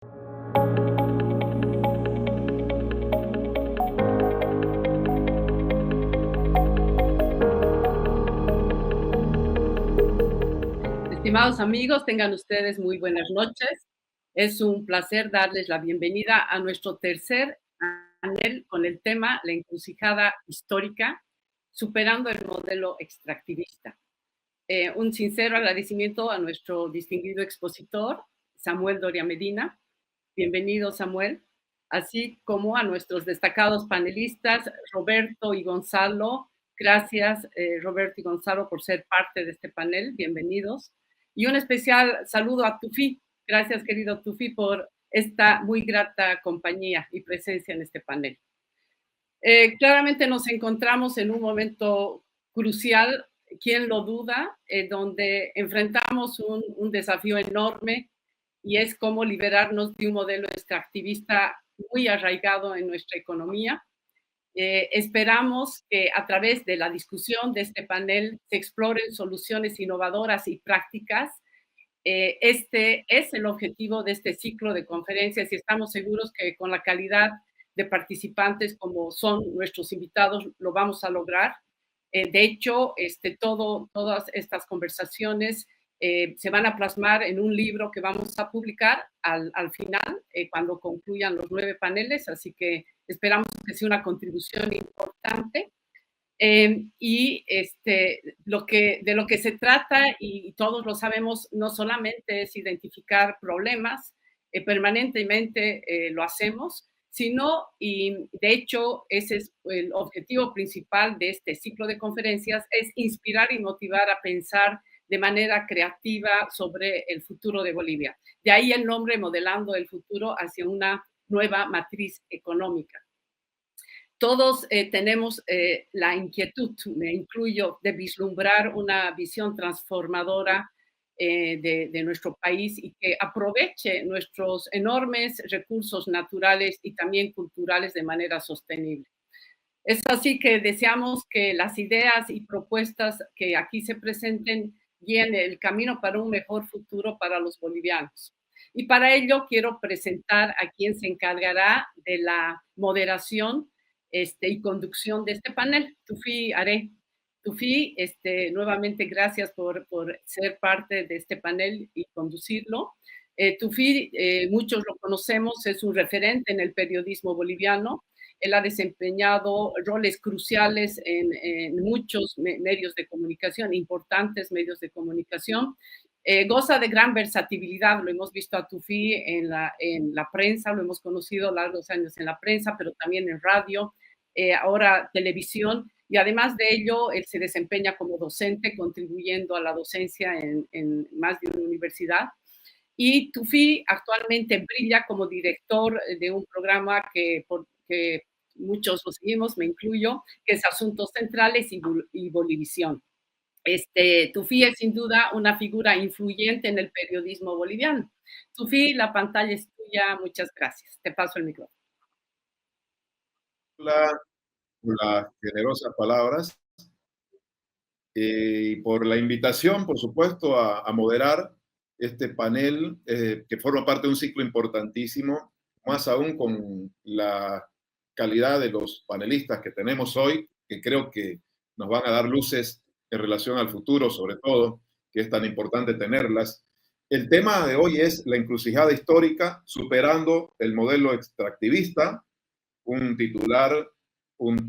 Estimados amigos, tengan ustedes muy buenas noches. Es un placer darles la bienvenida a nuestro tercer panel con el tema La encrucijada histórica, superando el modelo extractivista. Un sincero agradecimiento a nuestro distinguido expositor, Samuel Doria Medina. Bienvenido, Samuel. Así como a nuestros destacados panelistas, Roberto y Gonzalo. Gracias, Roberto y Gonzalo, por ser parte de este panel. Bienvenidos. Y un especial saludo a Tufi. Gracias, querido Tufi, por esta muy grata compañía y presencia en este panel. Claramente nos encontramos en un momento crucial, ¿quién lo duda?, donde enfrentamos un desafío enorme, y es cómo liberarnos de un modelo extractivista muy arraigado en nuestra economía. Esperamos que a través de la discusión de este panel se exploren soluciones innovadoras y prácticas. Este es el objetivo de este ciclo de conferencias y estamos seguros que con la calidad de participantes como son nuestros invitados lo vamos a lograr. De hecho, todas estas conversaciones se van a plasmar en un libro que vamos a publicar al final, cuando concluyan los 9 paneles, así que esperamos que sea una contribución importante. De lo que se trata, y todos lo sabemos, no solamente es identificar problemas, permanentemente lo hacemos, sino, y de hecho ese es el objetivo principal de este ciclo de conferencias, es inspirar y motivar a pensar de manera creativa sobre el futuro de Bolivia. De ahí el nombre, Modelando el Futuro hacia una nueva matriz económica. Todos tenemos la inquietud, me incluyo, de vislumbrar una visión transformadora de nuestro país y que aproveche nuestros enormes recursos naturales y también culturales de manera sostenible. Es así que deseamos que las ideas y propuestas que aquí se presenten guíen el camino para un mejor futuro para los bolivianos. Y para ello quiero presentar a quien se encargará de la moderación y conducción de este panel, Tufi Are. Tufi, nuevamente gracias por ser parte de este panel y conducirlo. Tufi, muchos lo conocemos, es un referente en el periodismo boliviano. Él ha desempeñado roles cruciales en muchos medios de comunicación, importantes medios de comunicación. Goza de gran versatilidad, lo hemos visto a Tufi en la prensa, lo hemos conocido largos años en la prensa, pero también en radio, ahora televisión, y además de ello, él se desempeña como docente, contribuyendo a la docencia en más de una universidad. Y Tufi actualmente brilla como director de un programa que muchos lo seguimos, me incluyo, que es Asuntos Centrales y Bolivisión. Tufi es sin duda una figura influyente en el periodismo boliviano. Tufi, la pantalla es tuya, muchas gracias. Te paso el micrófono. Hola, por las generosas palabras y por la invitación, por supuesto, a moderar este panel que forma parte de un ciclo importantísimo, más aún con la calidad de los panelistas que tenemos hoy, que creo que nos van a dar luces en relación al futuro, sobre todo, que es tan importante tenerlas. El tema de hoy es la encrucijada histórica, superando el modelo extractivista, un título, un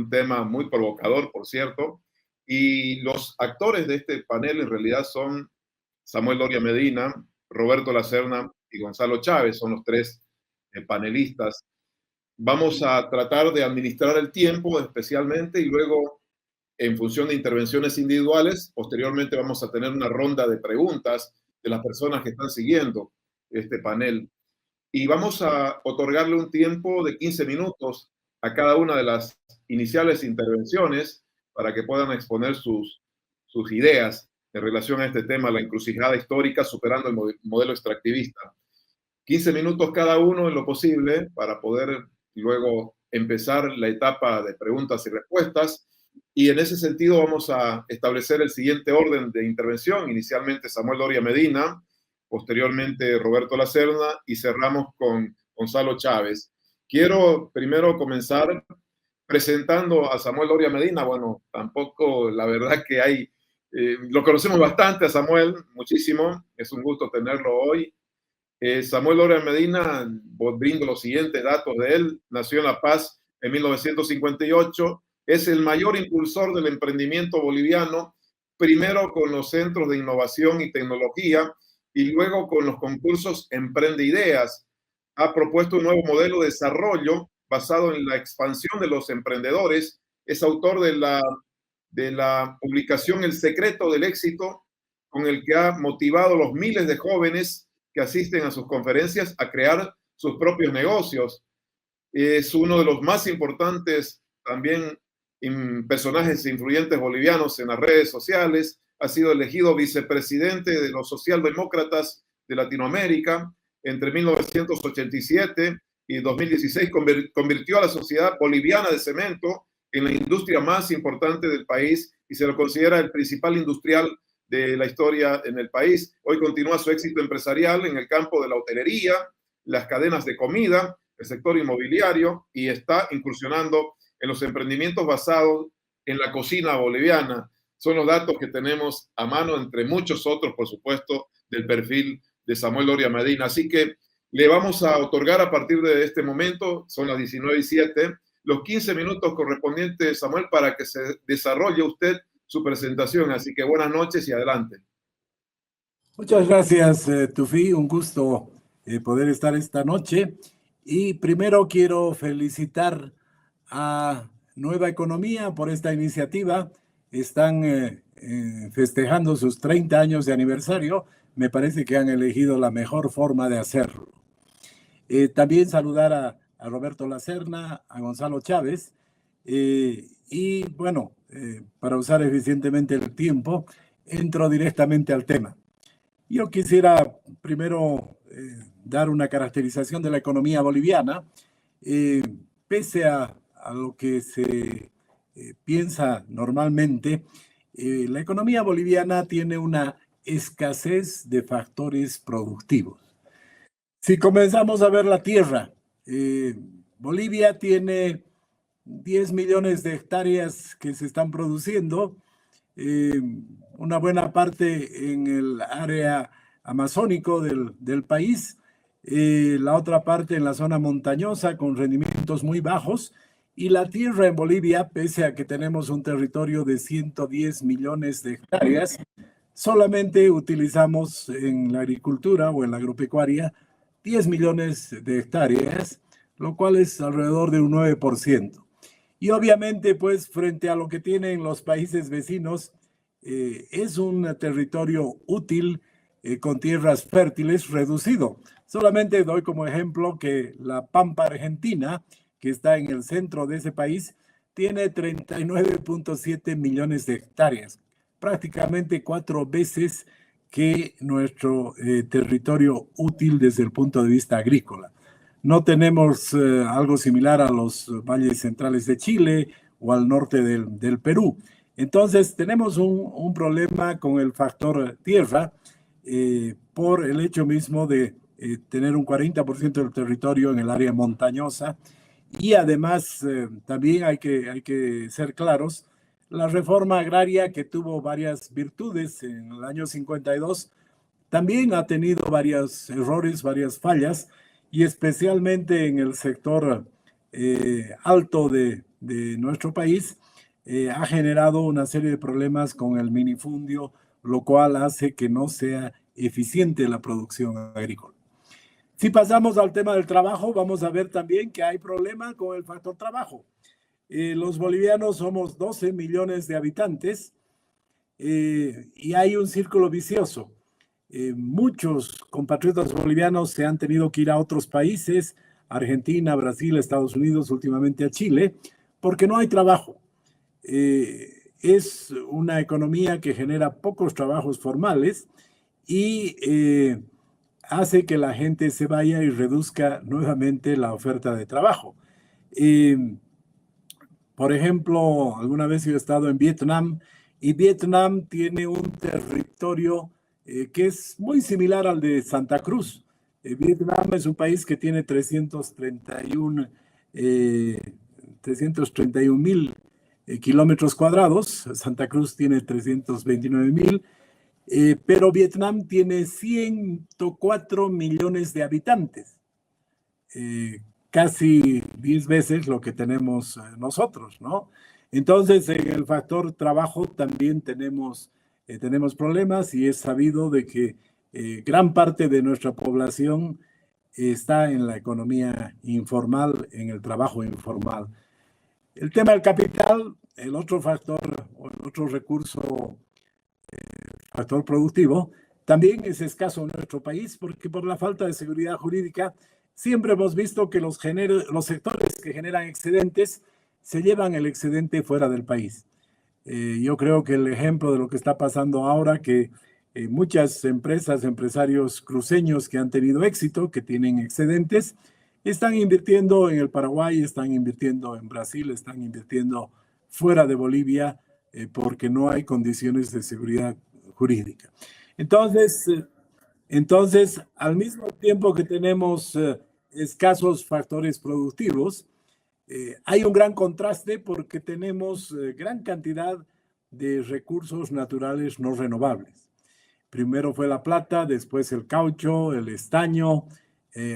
tema muy provocador, por cierto, y los actores de este panel en realidad son Samuel Doria Medina, Roberto Lacerna y Gonzalo Chávez, son los 3 panelistas. Vamos a tratar de administrar el tiempo especialmente y luego, en función de intervenciones individuales, posteriormente vamos a tener una ronda de preguntas de las personas que están siguiendo este panel. Y vamos a otorgarle un tiempo de 15 minutos a cada una de las iniciales intervenciones para que puedan exponer sus ideas en relación a este tema, la encrucijada histórica superando el modelo extractivista. 15 minutos cada uno en lo posible para poder luego empezar la etapa de preguntas y respuestas. Y en ese sentido vamos a establecer el siguiente orden de intervención. Inicialmente Samuel Doria Medina, posteriormente Roberto Lacerna y cerramos con Gonzalo Chávez. Quiero primero comenzar presentando a Samuel Loria Medina. Bueno, tampoco la verdad que hay, lo conocemos bastante a Samuel, muchísimo, es un gusto tenerlo hoy. Samuel Loria Medina, brindo los siguientes datos de él, nació en La Paz en 1958, es el mayor impulsor del emprendimiento boliviano, primero con los centros de innovación y tecnología y luego con los concursos Emprende Ideas. Ha propuesto un nuevo modelo de desarrollo basado en la expansión de los emprendedores. Es autor de la publicación El secreto del éxito, con el que ha motivado a los miles de jóvenes que asisten a sus conferencias a crear sus propios negocios. Es uno de los más importantes también personajes influyentes bolivianos en las redes sociales. Ha sido elegido vicepresidente de los socialdemócratas de Latinoamérica entre 1987 y 2016. Convirtió a la sociedad boliviana de cemento en la industria más importante del país y se lo considera el principal industrial de la historia en el país. Hoy continúa su éxito empresarial en el campo de la hotelería, las cadenas de comida, el sector inmobiliario, y está incursionando en los emprendimientos basados en la cocina boliviana. Son los datos que tenemos a mano, entre muchos otros, por supuesto, del perfil de Samuel Loria Medina. Así que le vamos a otorgar a partir de este momento, son las 19:07, los 15 minutos correspondientes, Samuel, para que se desarrolle usted su presentación. Así que buenas noches y adelante. Muchas gracias, Tufi. Un gusto poder estar esta noche. Y primero quiero felicitar a Nueva Economía por esta iniciativa. Están festejando sus 30 años de aniversario. Me parece que han elegido la mejor forma de hacerlo. También saludar a Roberto Lacerna, a Gonzalo Chávez. Y bueno, para usar eficientemente el tiempo, entro directamente al tema. Yo quisiera primero dar una caracterización de la economía boliviana. Pese a lo que se piensa normalmente, la economía boliviana tiene una escasez de factores productivos. Si comenzamos a ver la tierra, Bolivia tiene 10 millones de hectáreas que se están produciendo, una buena parte en el área amazónico del país, la otra parte en la zona montañosa con rendimientos muy bajos, y la tierra en Bolivia, pese a que tenemos un territorio de 110 millones de hectáreas, solamente utilizamos en la agricultura o en la agropecuaria 10 millones de hectáreas, lo cual es alrededor de un 9%. Y obviamente, pues, frente a lo que tienen los países vecinos, es un territorio útil con tierras fértiles reducido. Solamente doy como ejemplo que la Pampa Argentina, que está en el centro de ese país, tiene 39.7 millones de hectáreas, prácticamente 4 veces que nuestro territorio útil desde el punto de vista agrícola. No tenemos algo similar a los valles centrales de Chile o al norte del Perú. Entonces, tenemos un problema con el factor tierra por el hecho mismo de tener un 40% del territorio en el área montañosa. Y además, también hay que ser claros, la reforma agraria, que tuvo varias virtudes en el año 52, también ha tenido varios errores, varias fallas, y especialmente en el sector alto de nuestro país, ha generado una serie de problemas con el minifundio, lo cual hace que no sea eficiente la producción agrícola. Si pasamos al tema del trabajo, vamos a ver también que hay problema con el factor trabajo. Los bolivianos somos 12 millones de habitantes y hay un círculo vicioso. Muchos compatriotas bolivianos se han tenido que ir a otros países, Argentina, Brasil, Estados Unidos, últimamente a Chile, porque no hay trabajo. Es una economía que genera pocos trabajos formales y hace que la gente se vaya y reduzca nuevamente la oferta de trabajo. Por ejemplo, alguna vez yo he estado en Vietnam y Vietnam tiene un territorio que es muy similar al de Santa Cruz. Vietnam es un país que tiene 331,000 kilómetros cuadrados. Santa Cruz tiene 329,000. Pero Vietnam tiene 104 millones de habitantes, casi 10 veces lo que tenemos nosotros, ¿no? Entonces, en el factor trabajo también tenemos problemas, y es sabido de que gran parte de nuestra población está en la economía informal, en el trabajo informal. El tema del capital, el otro factor, el otro recurso, factor productivo, también es escaso en nuestro país, porque por la falta de seguridad jurídica siempre hemos visto que los sectores que generan excedentes se llevan el excedente fuera del país. Yo creo que el ejemplo de lo que está pasando ahora, que muchas empresas, empresarios cruceños que han tenido éxito, que tienen excedentes, están invirtiendo en el Paraguay, están invirtiendo en Brasil, están invirtiendo fuera de Bolivia, porque no hay condiciones de seguridad jurídica. Entonces, al mismo tiempo que tenemos escasos factores productivos, hay un gran contraste, porque tenemos gran cantidad de recursos naturales no renovables. Primero fue la plata, después el caucho, el estaño.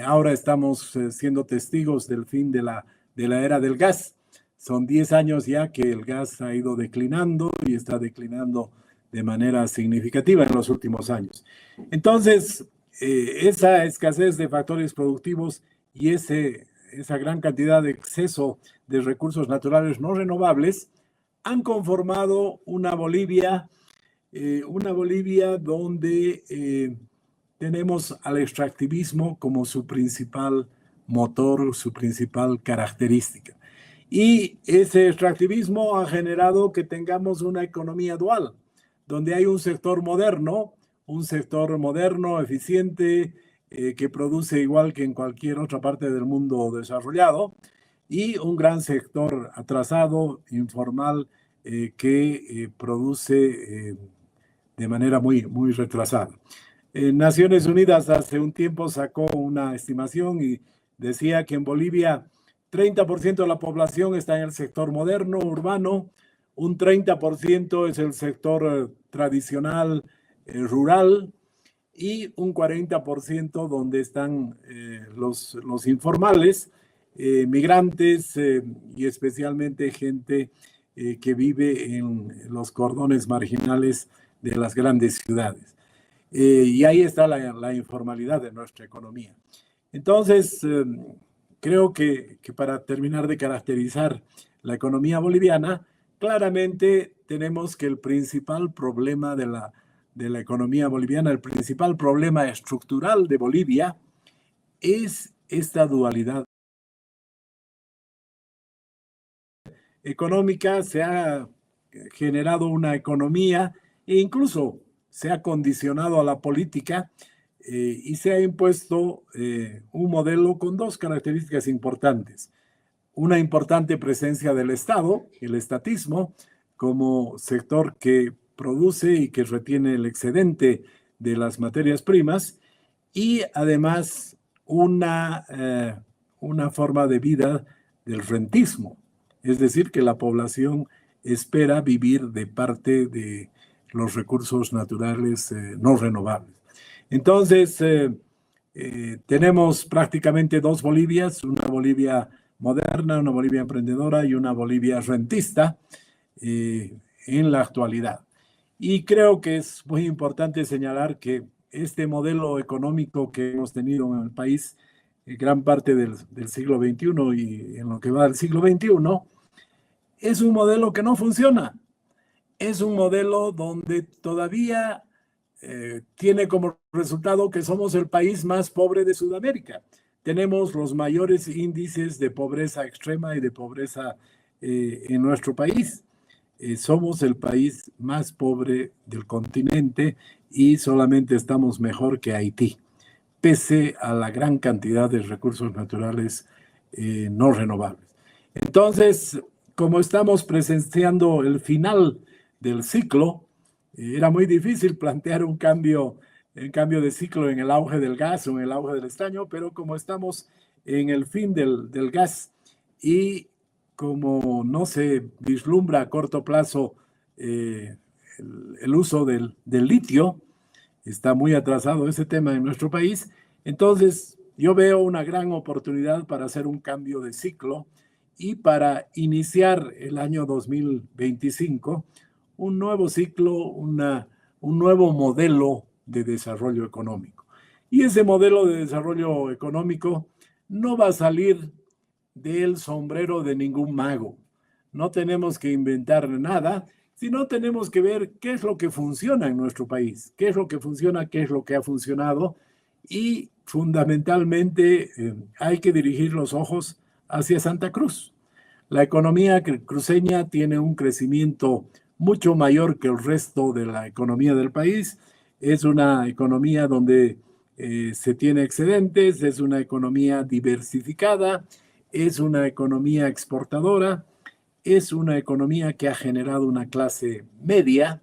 Ahora estamos siendo testigos del fin de la era del gas. Son 10 años ya que el gas ha ido declinando, y está declinando de manera significativa en los últimos años. Entonces, esa escasez de factores productivos y esa gran cantidad de exceso de recursos naturales no renovables han conformado una Bolivia donde tenemos al extractivismo como su principal motor, su principal característica. Y ese extractivismo ha generado que tengamos una economía dual, donde hay un sector moderno, eficiente, que produce igual que en cualquier otra parte del mundo desarrollado, y un gran sector atrasado, informal, que produce de manera muy, muy retrasada. Naciones Unidas hace un tiempo sacó una estimación y decía que en Bolivia 30% de la población está en el sector moderno, urbano, un 30% es el sector tradicional, rural, y un 40% donde están los informales, migrantes, y especialmente gente que vive en los cordones marginales de las grandes ciudades. Y ahí está la informalidad de nuestra economía. Entonces, creo que para terminar de caracterizar la economía boliviana, claramente tenemos que el principal problema de la economía boliviana, el principal problema estructural de Bolivia, es esta dualidad económica. Se ha generado una economía, e incluso se ha condicionado a la política, y se ha impuesto un modelo con dos características importantes. Una importante presencia del Estado, el estatismo, como sector que produce y que retiene el excedente de las materias primas, y además una forma de vida del rentismo, es decir, que la población espera vivir de parte de los recursos naturales no renovables. Entonces, tenemos prácticamente dos Bolivias, una Bolivia moderna, una Bolivia emprendedora y una Bolivia rentista en la actualidad. Y creo que es muy importante señalar que este modelo económico que hemos tenido en el país gran parte del siglo XXI y en lo que va del siglo XXI, es un modelo que no funciona. Es un modelo donde todavía tiene como resultado que somos el país más pobre de Sudamérica. Tenemos los mayores índices de pobreza extrema y de pobreza en nuestro país. Somos el país más pobre del continente y solamente estamos mejor que Haití, pese a la gran cantidad de recursos naturales no renovables. Entonces, como estamos presenciando el final del ciclo, Era muy difícil plantear un cambio de ciclo en el auge del gas o en el auge del estaño, pero como estamos en el fin del gas y como no se vislumbra a corto plazo el uso del litio, está muy atrasado ese tema en nuestro país, entonces yo veo una gran oportunidad para hacer un cambio de ciclo y para iniciar el año 2025 un nuevo ciclo, un nuevo modelo de desarrollo económico. Y ese modelo de desarrollo económico no va a salir del sombrero de ningún mago. No tenemos que inventar nada, sino tenemos que ver qué es lo que funciona en nuestro país, qué es lo que funciona, qué es lo que ha funcionado, y fundamentalmente hay que dirigir los ojos hacia Santa Cruz. La economía cruceña tiene un crecimiento mucho mayor que el resto de la economía del país. Es una economía donde se tiene excedentes, es una economía diversificada, es una economía exportadora, es una economía que ha generado una clase media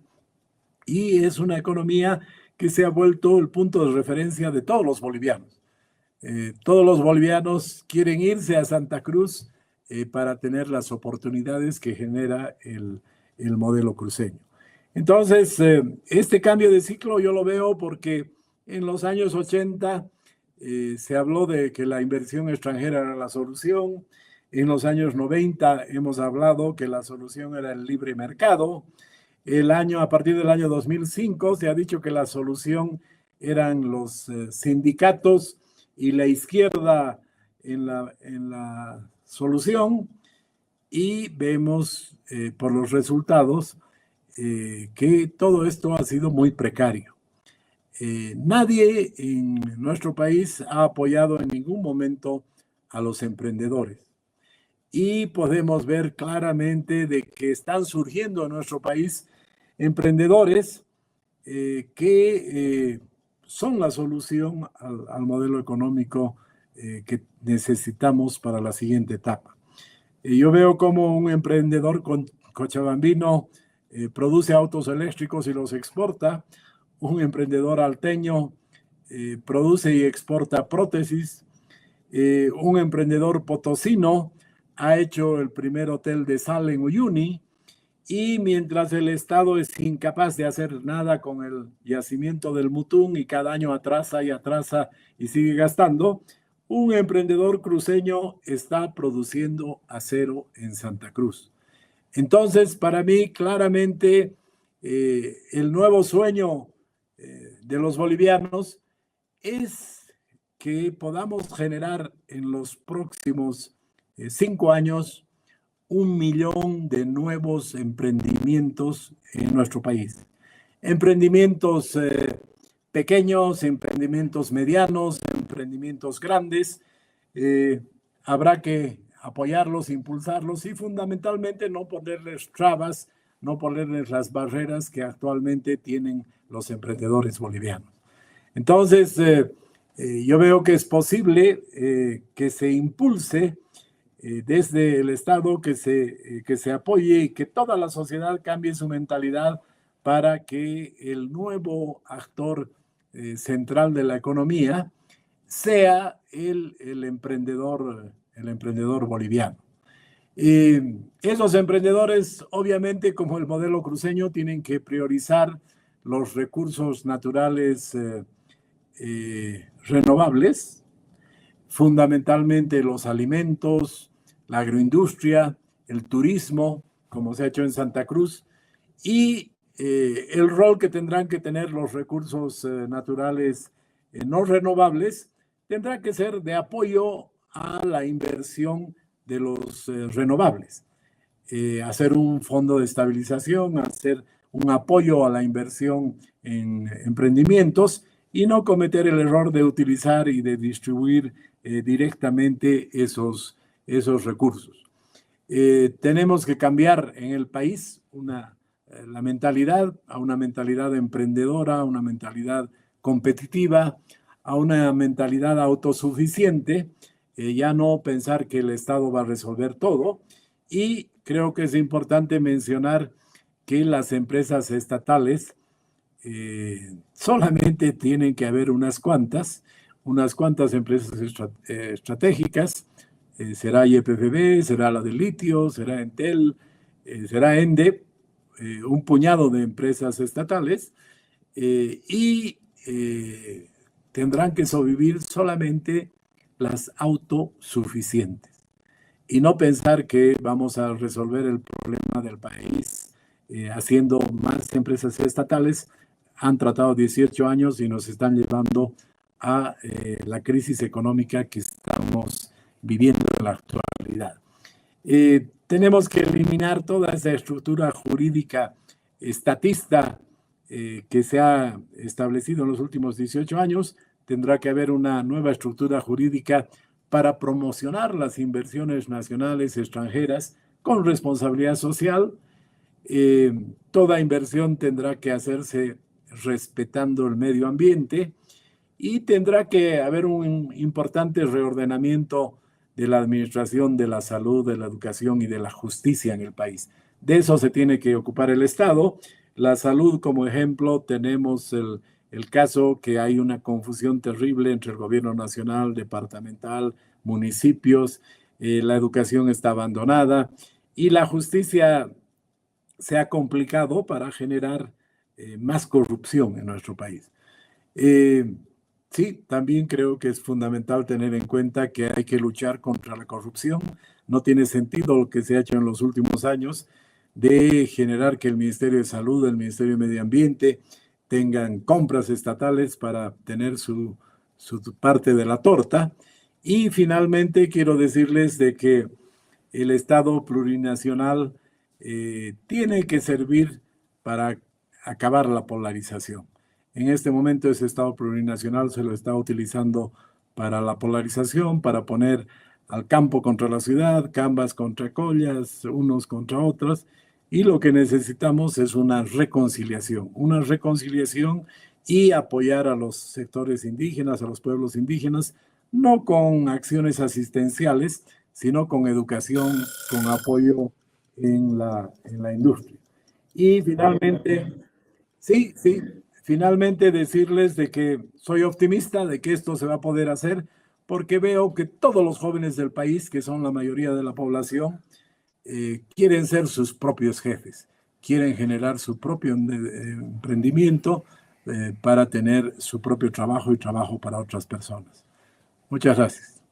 y es una economía que se ha vuelto el punto de referencia de todos los bolivianos. Todos los bolivianos quieren irse a Santa Cruz para tener las oportunidades que genera el modelo cruceño. Entonces, este cambio de ciclo yo lo veo porque en los años 80 se habló de que la inversión extranjera era la solución. En los años 90 hemos hablado que la solución era el libre mercado. A partir del año 2005 se ha dicho que la solución eran los sindicatos y la izquierda en la solución, y vemos por los resultados que todo esto ha sido muy precario. Nadie en nuestro país ha apoyado en ningún momento a los emprendedores. Y podemos ver claramente de que están surgiendo en nuestro país emprendedores que son la solución al modelo económico que necesitamos para la siguiente etapa. Yo veo como un emprendedor cochabambino produce autos eléctricos y los exporta. Un emprendedor alteño produce y exporta prótesis. Un emprendedor potosino ha hecho el primer hotel de sal en Uyuni, y mientras el Estado es incapaz de hacer nada con el yacimiento del Mutún y cada año atrasa y sigue gastando, un emprendedor cruceño está produciendo acero en Santa Cruz. Entonces, para mí, claramente, el nuevo sueño de los bolivianos es que podamos generar en los próximos 5 años 1 millón de nuevos emprendimientos en nuestro país. Emprendimientos pequeños, emprendimientos medianos, emprendimientos grandes. Habrá que apoyarlos, impulsarlos y fundamentalmente no ponerles trabas, no ponerles las barreras que actualmente tienen los emprendedores bolivianos. Entonces, yo veo que es posible que se impulse desde el Estado, que se apoye y que toda la sociedad cambie su mentalidad para que el nuevo actor central de la economía sea el emprendedor boliviano. Esos emprendedores, obviamente, como el modelo cruceño, tienen que priorizar los recursos naturales renovables, fundamentalmente los alimentos, la agroindustria, el turismo, como se ha hecho en Santa Cruz, y el rol que tendrán que tener los recursos naturales no renovables tendrá que ser de apoyo a la inversión de los renovables. Hacer un fondo de estabilización, hacer un apoyo a la inversión en emprendimientos y no cometer el error de utilizar y de distribuir directamente esos recursos. Tenemos que cambiar en el país la mentalidad a una mentalidad emprendedora, a una mentalidad competitiva, a una mentalidad autosuficiente, ya no pensar que el Estado va a resolver todo. Y creo que es importante mencionar que las empresas estatales solamente tienen que haber unas cuantas empresas estratégicas. Será YPFB, será la de litio, será Entel, será Ende, un puñado de empresas estatales, y tendrán que sobrevivir solamente las autosuficientes. Y no pensar que vamos a resolver el problema del país haciendo más empresas estatales. Han tratado 18 años y nos están llevando a la crisis económica que estamos viviendo en la actualidad. Tenemos que eliminar toda esa estructura jurídica estatista que se ha establecido en los últimos 18 años. Tendrá que haber una nueva estructura jurídica para promocionar las inversiones nacionales y extranjeras con responsabilidad social. Toda inversión tendrá que hacerse respetando el medio ambiente y tendrá que haber un importante reordenamiento de la administración de la salud, de la educación y de la justicia en el país. De eso se tiene que ocupar el Estado. La salud, como ejemplo, tenemos el caso que hay una confusión terrible entre el gobierno nacional, departamental, municipios. La educación está abandonada y la justicia se ha complicado para generar más corrupción en nuestro país. Sí, también creo que es fundamental tener en cuenta que hay que luchar contra la corrupción. No tiene sentido lo que se ha hecho en los últimos años de generar que el Ministerio de Salud, el Ministerio de Medio Ambiente tengan compras estatales para tener su parte de la torta. Y finalmente quiero decirles de que el Estado plurinacional tiene que servir para acabar la polarización. En este momento ese Estado plurinacional se lo está utilizando para la polarización, para poner al campo contra la ciudad, cambas contra collas, unos contra otros, y lo que necesitamos es una reconciliación y apoyar a los sectores indígenas, a los pueblos indígenas, no con acciones asistenciales, sino con educación, con apoyo en la industria. Y finalmente, finalmente decirles de que soy optimista de que esto se va a poder hacer, porque veo que todos los jóvenes del país, que son la mayoría de la población, quieren ser sus propios jefes, quieren generar su propio emprendimiento para tener su propio trabajo y trabajo para otras personas. Muchas gracias.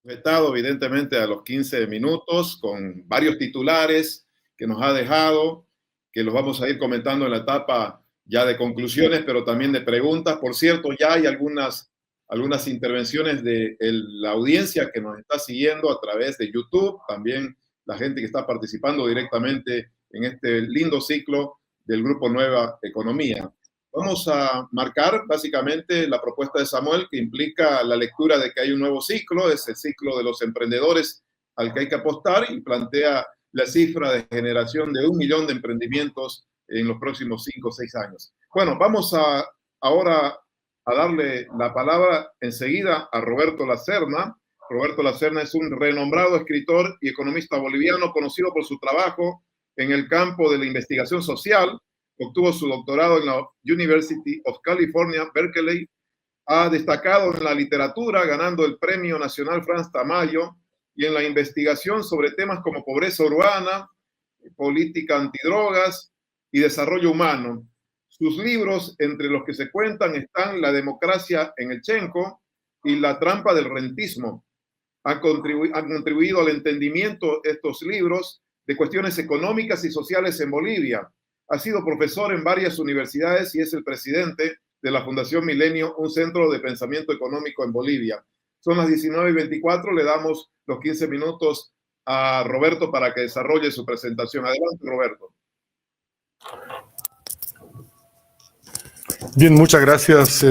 Sujetado evidentemente a los 15 minutos con varios titulares que nos ha dejado, que los vamos a ir comentando en la etapa ya de conclusiones, pero también de preguntas. Por cierto, ya hay algunas intervenciones de la audiencia que nos está siguiendo a través de YouTube, también la gente que está participando directamente en este lindo ciclo del Grupo Nueva Economía. Vamos a marcar básicamente la propuesta de Samuel, que implica la lectura de que hay un nuevo ciclo, es el ciclo de los emprendedores al que hay que apostar, y plantea la cifra de generación de 1 millón de emprendimientos en los próximos 5 o 6 años. Bueno, vamos ahora a darle la palabra enseguida a Roberto Lacerna. Roberto Lacerna es un renombrado escritor y economista boliviano conocido por su trabajo en el campo de la investigación social. Obtuvo su doctorado en la University of California, Berkeley. Ha destacado en la literatura, ganando el Premio Nacional Franz Tamayo, y en la investigación sobre temas como pobreza urbana, política antidrogas y desarrollo humano. Sus libros, entre los que se cuentan, están La democracia en el Chenco y La trampa del rentismo. Han contribuido al entendimiento estos libros de cuestiones económicas y sociales en Bolivia. Ha sido profesor en varias universidades y es el presidente de la Fundación Milenio, un centro de pensamiento económico en Bolivia. Son las 19:24, le damos los 15 minutos a Roberto para que desarrolle su presentación. Adelante, Roberto. Bien, muchas gracias,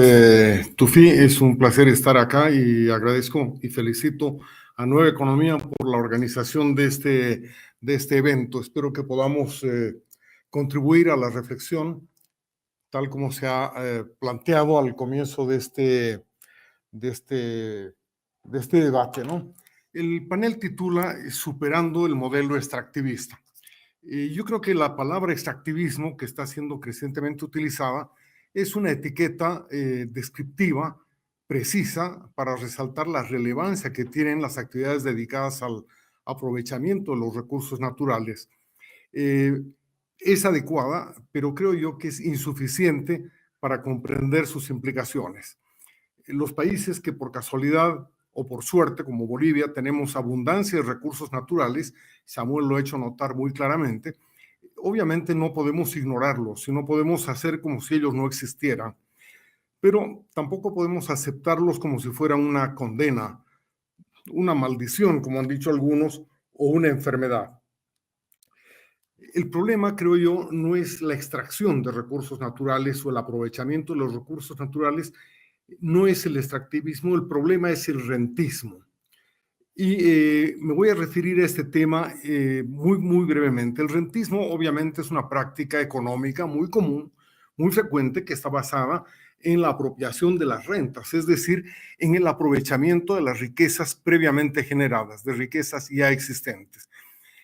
Tufi. Es un placer estar acá y agradezco y felicito a Nueva Economía por la organización de este evento. Espero que podamos contribuir a la reflexión, tal como se ha planteado al comienzo de este debate, ¿no? El panel titula Superando el modelo extractivista. Yo creo que la palabra extractivismo, que está siendo crecientemente utilizada, es una etiqueta descriptiva, precisa, para resaltar la relevancia que tienen las actividades dedicadas al aprovechamiento de los recursos naturales. Es adecuada, pero creo yo que es insuficiente para comprender sus implicaciones. Los países que por casualidad o por suerte, como Bolivia, tenemos abundancia de recursos naturales, Samuel lo ha hecho notar muy claramente, obviamente no podemos ignorarlos y no podemos hacer como si ellos no existieran, pero tampoco podemos aceptarlos como si fueran una condena, una maldición, como han dicho algunos, o una enfermedad. El problema, creo yo, no es la extracción de recursos naturales o el aprovechamiento de los recursos naturales, no es el extractivismo, el problema es el rentismo. Y me voy a referir a este tema muy brevemente. El rentismo obviamente es una práctica económica muy común, muy frecuente, que está basada en la apropiación de las rentas, es decir, en el aprovechamiento de las riquezas previamente generadas, de riquezas ya existentes.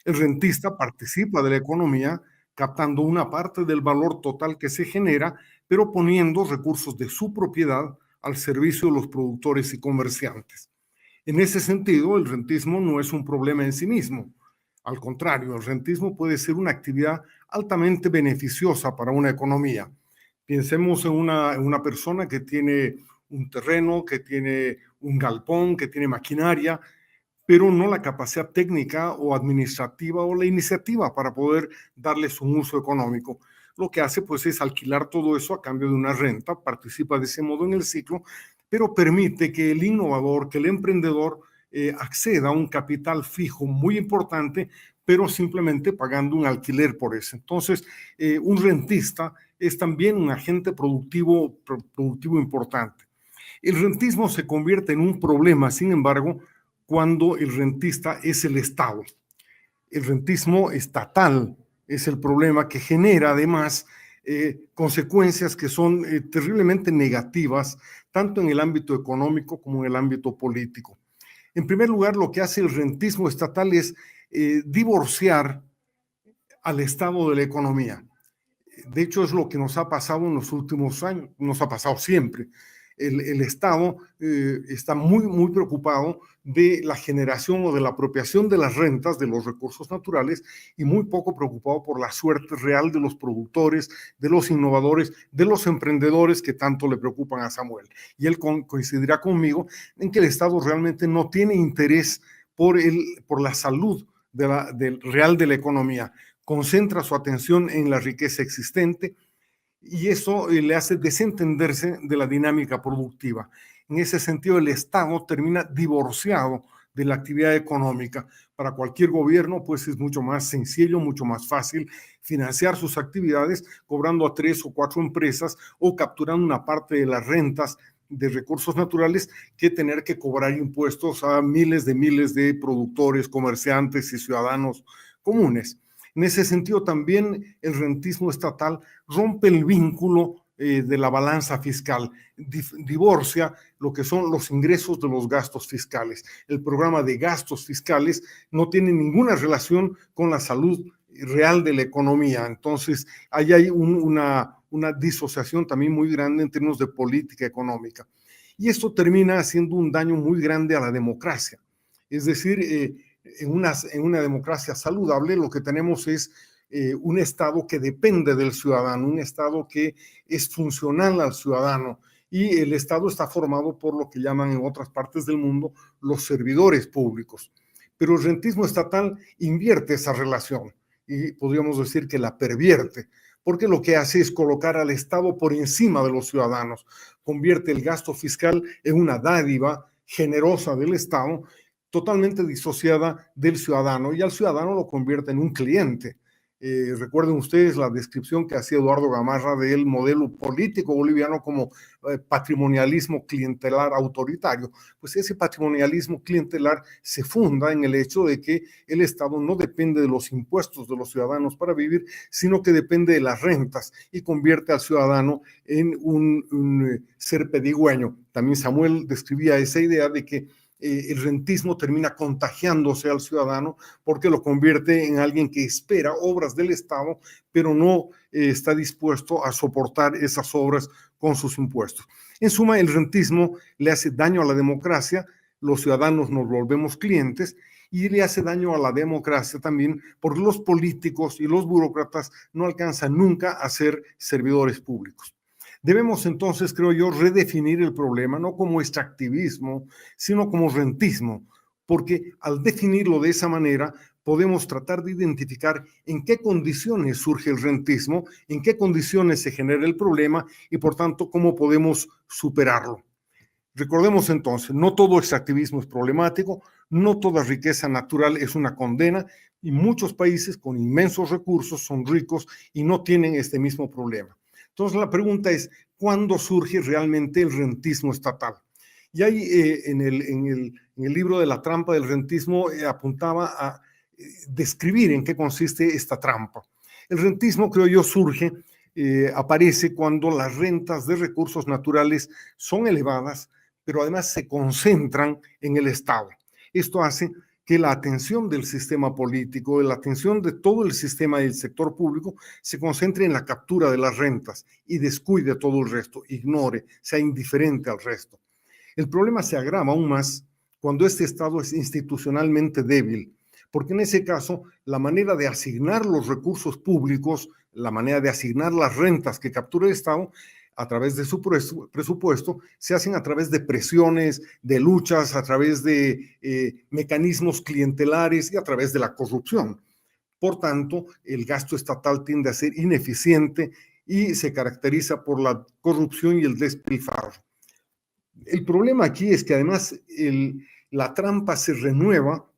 El rentista participa de la economía captando una parte del valor total que se genera, pero poniendo recursos de su propiedad al servicio de los productores y comerciantes. En ese sentido, el rentismo no es un problema en sí mismo. Al contrario, el rentismo puede ser una actividad altamente beneficiosa para una economía. Pensemos en una persona que tiene un terreno, que tiene un galpón, que tiene maquinaria, pero no la capacidad técnica o administrativa o la iniciativa para poder darles un uso económico. Lo que hace pues es alquilar todo eso a cambio de una renta, participa de ese modo en el ciclo, pero permite que el innovador, que el emprendedor acceda a un capital fijo muy importante, pero simplemente pagando un alquiler por eso. Entonces, un rentista es también un agente productivo importante. El rentismo se convierte en un problema, sin embargo, cuando el rentista es el Estado. El rentismo estatal es el problema que genera además consecuencias que son terriblemente negativas, tanto en el ámbito económico como en el ámbito político. En primer lugar, lo que hace el rentismo estatal es divorciar al Estado de la economía. De hecho, es lo que nos ha pasado en los últimos años, nos ha pasado siempre. El Estado está muy preocupado de la generación o de la apropiación de las rentas de los recursos naturales y muy poco preocupado por la suerte real de los productores, de los innovadores, de los emprendedores que tanto le preocupan a Samuel. Y él coincidirá conmigo en que el Estado realmente no tiene interés por la salud del real de la economía. Concentra su atención en la riqueza existente, y eso le hace desentenderse de la dinámica productiva. En ese sentido, el Estado termina divorciado de la actividad económica. Para cualquier gobierno, pues es mucho más sencillo, mucho más fácil financiar sus actividades cobrando a 3 o 4 empresas o capturando una parte de las rentas de recursos naturales que tener que cobrar impuestos a miles de productores, comerciantes y ciudadanos comunes. En ese sentido, también el rentismo estatal rompe el vínculo de la balanza fiscal, divorcia lo que son los ingresos de los gastos fiscales. El programa de gastos fiscales no tiene ninguna relación con la salud real de la economía. Entonces, ahí hay una disociación también muy grande en términos de política económica. Y esto termina haciendo un daño muy grande a la democracia. Es decir, en una democracia saludable lo que tenemos es un Estado que depende del ciudadano, un Estado que es funcional al ciudadano, y el Estado está formado por lo que llaman en otras partes del mundo los servidores públicos. Pero el rentismo estatal invierte esa relación y podríamos decir que la pervierte, porque lo que hace es colocar al Estado por encima de los ciudadanos, convierte el gasto fiscal en una dádiva generosa del Estado, totalmente disociada del ciudadano, y al ciudadano lo convierte en un cliente. Recuerden ustedes la descripción que hacía Eduardo Gamarra del modelo político boliviano como patrimonialismo clientelar autoritario. Pues ese patrimonialismo clientelar se funda en el hecho de que el Estado no depende de los impuestos de los ciudadanos para vivir, sino que depende de las rentas, y convierte al ciudadano en un ser pedigüeño. También Samuel describía esa idea de que el rentismo termina contagiándose al ciudadano porque lo convierte en alguien que espera obras del Estado, pero no está dispuesto a soportar esas obras con sus impuestos. En suma, el rentismo le hace daño a la democracia, los ciudadanos nos volvemos clientes, y le hace daño a la democracia también porque los políticos y los burócratas no alcanzan nunca a ser servidores públicos. Debemos entonces, creo yo, redefinir el problema, no como extractivismo, sino como rentismo, porque al definirlo de esa manera podemos tratar de identificar en qué condiciones surge el rentismo, en qué condiciones se genera el problema y, por tanto, cómo podemos superarlo. Recordemos entonces, no todo extractivismo es problemático, no toda riqueza natural es una condena, y muchos países con inmensos recursos son ricos y no tienen este mismo problema. Entonces la pregunta es, ¿cuándo surge realmente el rentismo estatal? Y ahí en el libro de La trampa del rentismo apuntaba a describir en qué consiste esta trampa. El rentismo, creo yo, surge, aparece cuando las rentas de recursos naturales son elevadas, pero además se concentran en el Estado. Esto hace que la atención del sistema político, la atención de todo el sistema del sector público se concentre en la captura de las rentas y descuide todo el resto, ignore, sea indiferente al resto. El problema se agrava aún más cuando este Estado es institucionalmente débil, porque en ese caso la manera de asignar los recursos públicos, la manera de asignar las rentas que captura el Estado a través de su presupuesto, se hacen a través de presiones, de luchas, a través de mecanismos clientelares y a través de la corrupción. Por tanto, el gasto estatal tiende a ser ineficiente y se caracteriza por la corrupción y el despilfarro. El problema aquí es que además la trampa se renueva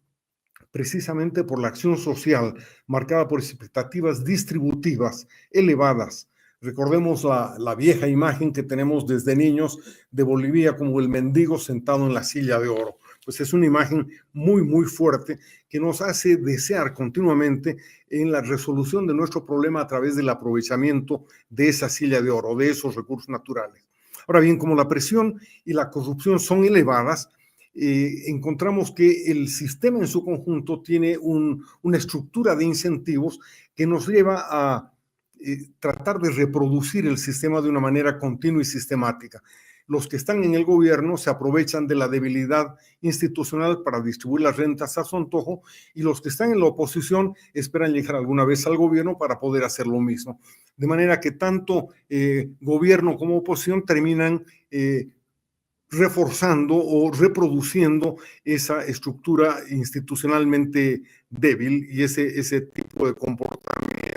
precisamente por la acción social marcada por expectativas distributivas elevadas. Recordemos la vieja imagen que tenemos desde niños de Bolivia como el mendigo sentado en la silla de oro. Pues es una imagen muy, muy fuerte que nos hace desear continuamente en la resolución de nuestro problema a través del aprovechamiento de esa silla de oro, de esos recursos naturales. Ahora bien, como la presión y la corrupción son elevadas, encontramos que el sistema en su conjunto tiene una estructura de incentivos que nos lleva a tratar de reproducir el sistema de una manera continua y sistemática. Los que están en el gobierno se aprovechan de la debilidad institucional para distribuir las rentas a su antojo, y los que están en la oposición esperan llegar alguna vez al gobierno para poder hacer lo mismo. De manera que tanto gobierno como oposición terminan reforzando o reproduciendo esa estructura institucionalmente débil y ese tipo de comportamiento.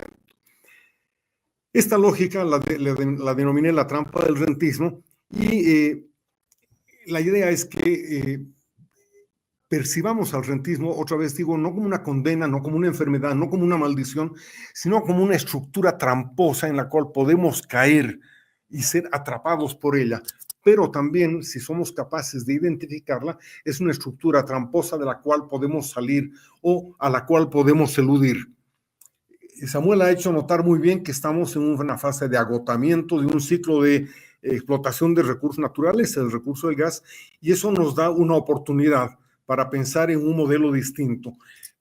Esta lógica la denominé la trampa del rentismo, y la idea es que percibamos al rentismo, otra vez digo, no como una condena, no como una enfermedad, no como una maldición, sino como una estructura tramposa en la cual podemos caer y ser atrapados por ella. Pero también, si somos capaces de identificarla, es una estructura tramposa de la cual podemos salir o a la cual podemos eludir. Samuel ha hecho notar muy bien que estamos en una fase de agotamiento de un ciclo de explotación de recursos naturales, el recurso del gas, y eso nos da una oportunidad para pensar en un modelo distinto.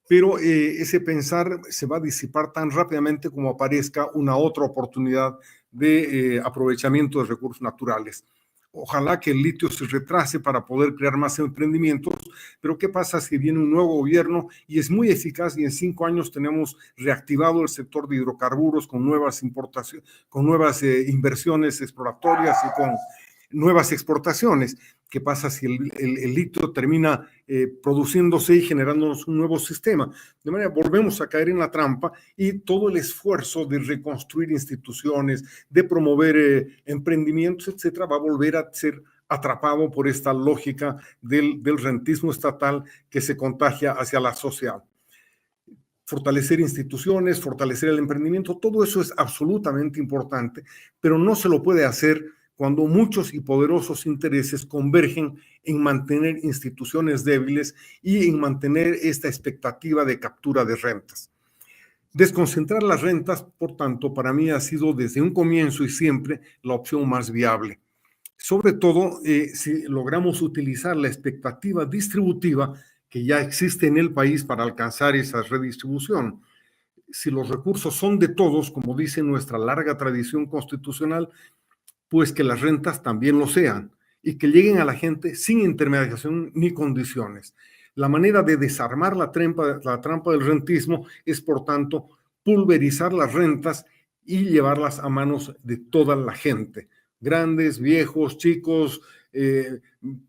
Pero ese pensar se va a disipar tan rápidamente como aparezca una otra oportunidad de aprovechamiento de recursos naturales. Ojalá que el litio se retrase para poder crear más emprendimientos, pero ¿qué pasa si viene un nuevo gobierno y es muy eficaz y en 5 años tenemos reactivado el sector de hidrocarburos con nuevas importaciones, con nuevas inversiones exploratorias y con nuevas exportaciones? ¿Qué pasa si el litio termina produciéndose y generándonos un nuevo sistema? De manera, volvemos a caer en la trampa y todo el esfuerzo de reconstruir instituciones, de promover emprendimientos, etcétera, va a volver a ser atrapado por esta lógica del rentismo estatal que se contagia hacia la sociedad. Fortalecer instituciones, fortalecer el emprendimiento, todo eso es absolutamente importante, pero no se lo puede hacer cuando muchos y poderosos intereses convergen en mantener instituciones débiles y en mantener esta expectativa de captura de rentas. Desconcentrar las rentas, por tanto, para mí ha sido desde un comienzo y siempre la opción más viable. sobre todo si logramos utilizar la expectativa distributiva que ya existe en el país para alcanzar esa redistribución. Si los recursos son de todos, como dice nuestra larga tradición constitucional, pues que las rentas también lo sean y que lleguen a la gente sin intermediación ni condiciones. La manera de desarmar la trampa del rentismo es, por tanto, pulverizar las rentas y llevarlas a manos de toda la gente, grandes, viejos, chicos,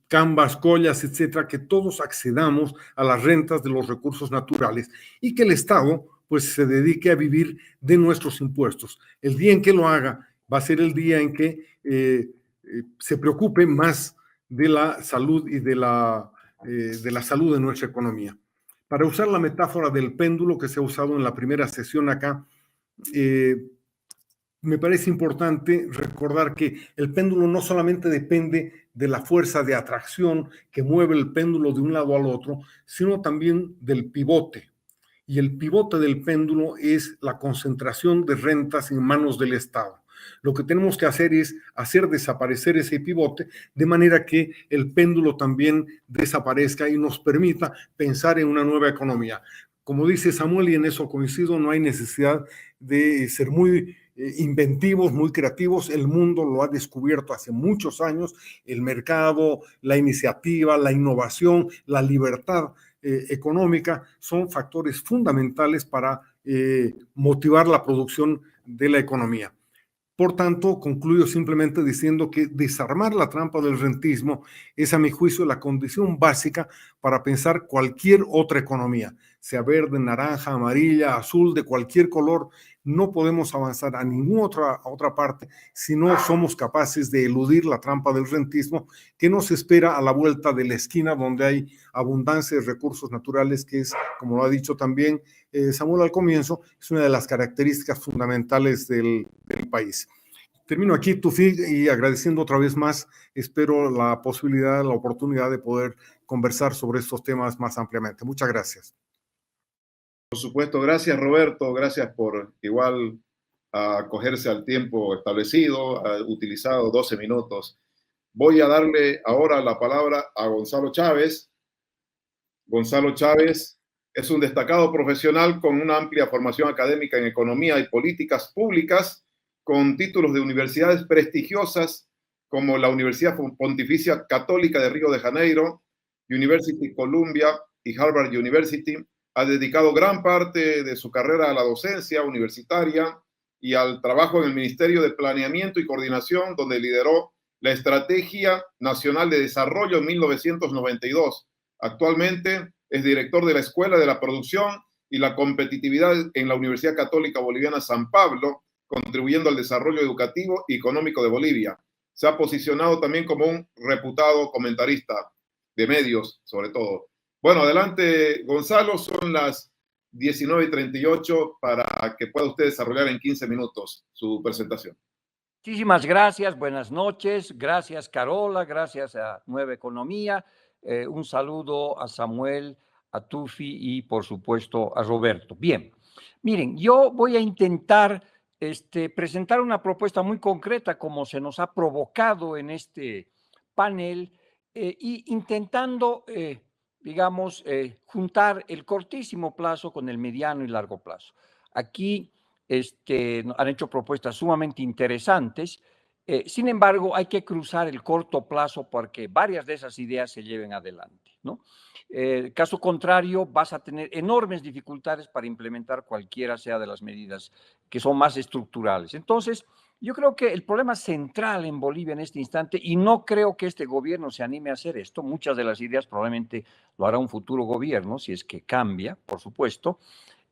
cambas, collas, etcétera, que todos accedamos a las rentas de los recursos naturales y que el Estado pues se dedique a vivir de nuestros impuestos. El día en que lo haga va a ser el día en que se preocupe más de la salud y de la salud de nuestra economía. Para usar la metáfora del péndulo que se ha usado en la primera sesión acá, me parece importante recordar que el péndulo no solamente depende de la fuerza de atracción que mueve el péndulo de un lado al otro, sino también del pivote. Y el pivote del péndulo es la concentración de rentas en manos del Estado. Lo que tenemos que hacer es hacer desaparecer ese pivote de manera que el péndulo también desaparezca y nos permita pensar en una nueva economía. Como dice Samuel, y en eso coincido, no hay necesidad de ser muy inventivos, muy creativos. El mundo lo ha descubierto hace muchos años. El mercado, la iniciativa, la innovación, la libertad económica son factores fundamentales para motivar la producción de la economía. Por tanto, concluyo simplemente diciendo que desarmar la trampa del rentismo es, a mi juicio, la condición básica para pensar cualquier otra economía, sea verde, naranja, amarilla, azul, de cualquier color. No podemos avanzar a ninguna otra parte si no somos capaces de eludir la trampa del rentismo que nos espera a la vuelta de la esquina, donde hay abundancia de recursos naturales, que es, como lo ha dicho también Samuel al comienzo, es una de las características fundamentales del país. Termino aquí, Tufí, y agradeciendo otra vez más, espero la posibilidad, la oportunidad de poder conversar sobre estos temas más ampliamente. Muchas gracias. Por supuesto, gracias Roberto, gracias por igual acogerse al tiempo establecido, utilizado 12 minutos. Voy a darle ahora la palabra a Gonzalo Chávez. Gonzalo Chávez es un destacado profesional con una amplia formación académica en economía y políticas públicas, con títulos de universidades prestigiosas como la Universidad Pontificia Católica de Río de Janeiro, University Columbia y Harvard University. Ha dedicado gran parte de su carrera a la docencia universitaria y al trabajo en el Ministerio de Planeamiento y Coordinación, donde lideró la Estrategia Nacional de Desarrollo en 1992. Actualmente es director de la Escuela de la Producción y la Competitividad en la Universidad Católica Boliviana San Pablo, contribuyendo al desarrollo educativo y económico de Bolivia. Se ha posicionado también como un reputado comentarista de medios, sobre todo. Bueno, adelante, Gonzalo, son las 19:38 para que pueda usted desarrollar en 15 minutos su presentación. Muchísimas gracias, buenas noches, gracias Carola, gracias a Nueva Economía, un saludo a Samuel, a Tufi y por supuesto a Roberto. Bien, miren, yo voy a intentar presentar una propuesta muy concreta como se nos ha provocado en este panel y intentando, digamos, juntar el cortísimo plazo con el mediano y largo plazo. Aquí han hecho propuestas sumamente interesantes. Sin embargo, hay que cruzar el corto plazo para que varias de esas ideas se lleven adelante, ¿no? Caso contrario, vas a tener enormes dificultades para implementar cualquiera sea de las medidas que son más estructurales. Entonces, yo creo que el problema central en Bolivia en este instante, y no creo que este gobierno se anime a hacer esto, muchas de las ideas probablemente lo hará un futuro gobierno, si es que cambia, por supuesto,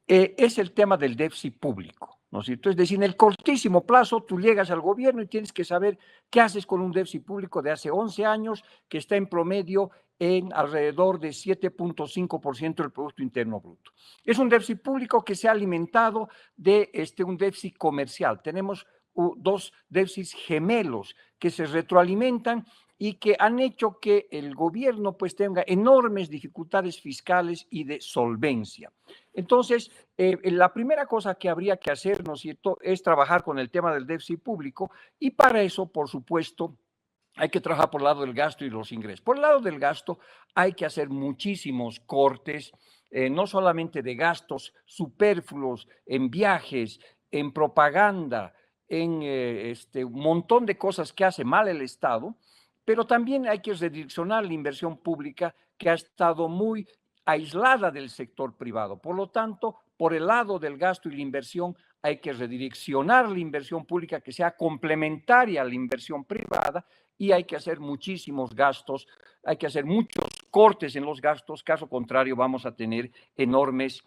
es el tema del déficit público, ¿no es cierto? Es decir, en el cortísimo plazo tú llegas al gobierno y tienes que saber qué haces con un déficit público de hace 11 años que está en promedio en alrededor de 7.5% del Producto Interno Bruto. Es un déficit público que se ha alimentado de un déficit comercial. Tenemos dos déficits gemelos que se retroalimentan y que han hecho que el gobierno pues tenga enormes dificultades fiscales y de solvencia. Entonces, la primera cosa que habría que hacer, ¿no es cierto?, es trabajar con el tema del déficit público y para eso, por supuesto, hay que trabajar por el lado del gasto y los ingresos. Por el lado del gasto hay que hacer muchísimos cortes, no solamente de gastos superfluos en viajes, en propaganda, en un montón de cosas que hace mal el Estado, pero también hay que redireccionar la inversión pública que ha estado muy aislada del sector privado. Por lo tanto, por el lado del gasto y la inversión, hay que redireccionar la inversión pública que sea complementaria a la inversión privada y hay que hacer muchísimos gastos, hay que hacer muchos cortes en los gastos, caso contrario vamos a tener enormes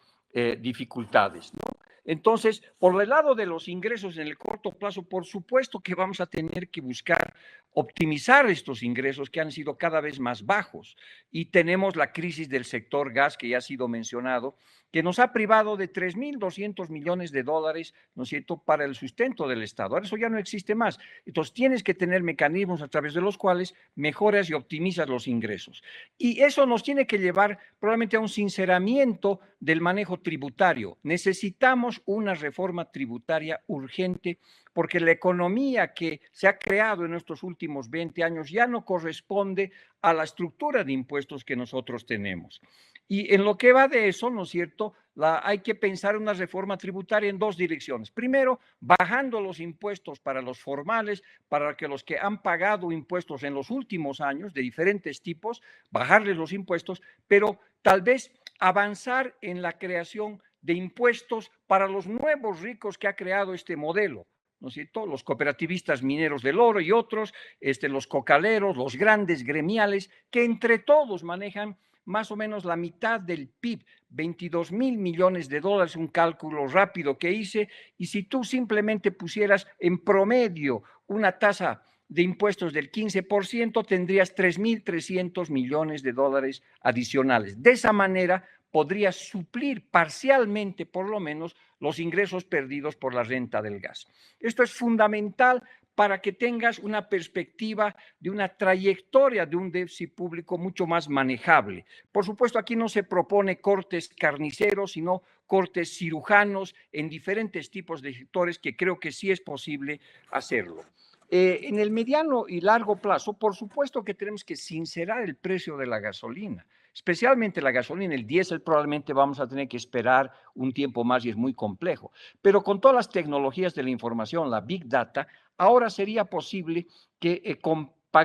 dificultades, ¿no? Entonces, por el lado de los ingresos en el corto plazo, por supuesto que vamos a tener que buscar optimizar estos ingresos que han sido cada vez más bajos. Y tenemos la crisis del sector gas que ya ha sido mencionado, que nos ha privado de 3.200 millones de dólares, ¿no es cierto?, para el sustento del Estado. Ahora eso ya no existe más. Entonces tienes que tener mecanismos a través de los cuales mejoras y optimizas los ingresos. Y eso nos tiene que llevar probablemente a un sinceramiento del manejo tributario. Necesitamos una reforma tributaria urgente porque la economía que se ha creado en estos últimos 20 años ya no corresponde a la estructura de impuestos que nosotros tenemos. Y en lo que va de eso, ¿no es cierto?, hay que pensar una reforma tributaria en dos direcciones. Primero, bajando los impuestos para los formales, para que los que han pagado impuestos en los últimos años de diferentes tipos, bajarles los impuestos, pero tal vez avanzar en la creación de impuestos para los nuevos ricos que ha creado este modelo, ¿no es cierto? Los cooperativistas mineros del oro y otros, los cocaleros, los grandes gremiales, que entre todos manejan más o menos la mitad del PIB, 22.000 millones de dólares, un cálculo rápido que hice, y si tú simplemente pusieras en promedio una tasa de impuestos del 15%, tendrías 3.300 millones de dólares adicionales. De esa manera podrías suplir parcialmente, por lo menos, los ingresos perdidos por la renta del gas. Esto es fundamental para que tengas una perspectiva de una trayectoria de un déficit público mucho más manejable. Por supuesto, aquí no se propone cortes carniceros, sino cortes cirujanos en diferentes tipos de sectores que creo que sí es posible hacerlo. En el mediano y largo plazo, por supuesto que tenemos que sincerar el precio de la gasolina, especialmente la gasolina. El diésel probablemente vamos a tener que esperar un tiempo más y es muy complejo, pero con todas las tecnologías de la información, la Big Data, ahora sería posible que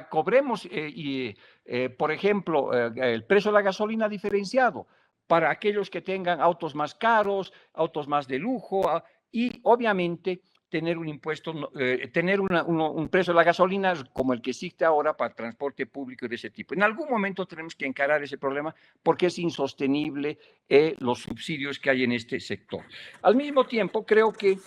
cobremos, por ejemplo, el precio de la gasolina diferenciado para aquellos que tengan autos más caros, autos más de lujo y obviamente tener un impuesto, tener un precio de la gasolina como el que existe ahora para el transporte público y de ese tipo. En algún momento tenemos que encarar ese problema porque es insostenible los subsidios que hay en este sector. Al mismo tiempo, creo que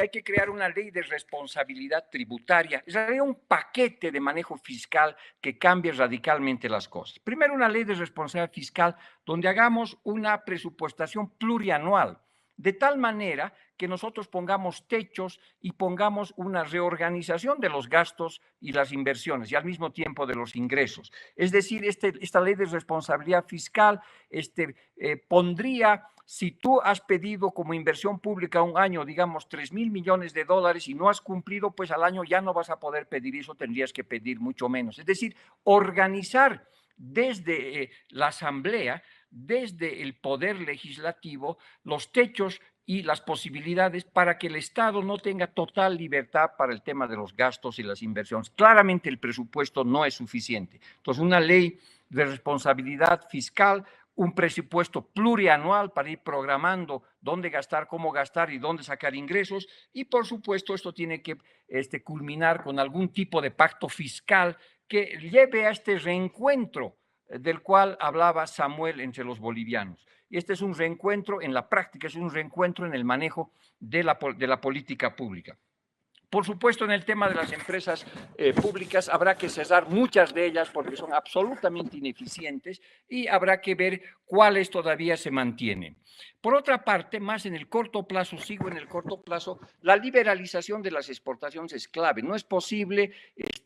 hay que crear una ley de responsabilidad tributaria, es decir, un paquete de manejo fiscal que cambie radicalmente las cosas. Primero, una ley de responsabilidad fiscal donde hagamos una presupuestación plurianual, de tal manera que nosotros pongamos techos y pongamos una reorganización de los gastos y las inversiones y al mismo tiempo de los ingresos. Es decir, esta ley de responsabilidad fiscal pondría, si tú has pedido como inversión pública un año, digamos, 3.000 millones de dólares y no has cumplido, pues al año ya no vas a poder pedir eso, tendrías que pedir mucho menos. Es decir, organizar desde la Asamblea, desde el Poder Legislativo, los techos y las posibilidades para que el Estado no tenga total libertad para el tema de los gastos y las inversiones. Claramente el presupuesto no es suficiente. Entonces, una ley de responsabilidad fiscal, un presupuesto plurianual para ir programando dónde gastar, cómo gastar y dónde sacar ingresos. Y, por supuesto, esto tiene que culminar con algún tipo de pacto fiscal que lleve a este reencuentro del cual hablaba Samuel entre los bolivianos. Y este es un reencuentro en la práctica, es un reencuentro en el manejo de la política pública. Por supuesto, en el tema de las empresas públicas habrá que cerrar muchas de ellas porque son absolutamente ineficientes y habrá que ver cuáles todavía se mantienen. Por otra parte, más en el corto plazo, sigo en el corto plazo, la liberalización de las exportaciones es clave. No es posible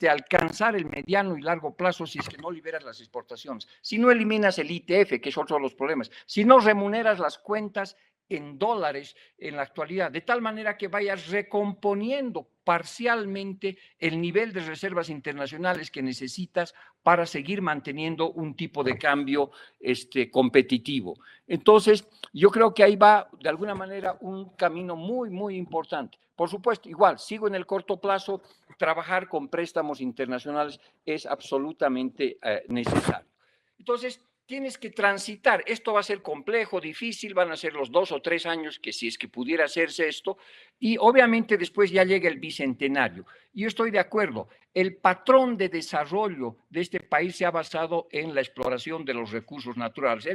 alcanzar el mediano y largo plazo si es que no liberas las exportaciones, si no eliminas el ITF, que es otro de los problemas, si no remuneras las cuentas en dólares en la actualidad, de tal manera que vaya recomponiendo parcialmente el nivel de reservas internacionales que necesitas para seguir manteniendo un tipo de cambio competitivo. Entonces, yo creo que ahí va, de alguna manera, un camino muy, muy importante. Por supuesto, igual, sigo en el corto plazo, trabajar con préstamos internacionales es absolutamente necesario. Entonces, tienes que transitar. Esto va a ser complejo, difícil, van a ser los 2 o 3 años que si es que pudiera hacerse esto, y obviamente después ya llega el bicentenario. Yo estoy de acuerdo, el patrón de desarrollo de este país se ha basado en la exploración de los recursos naturales,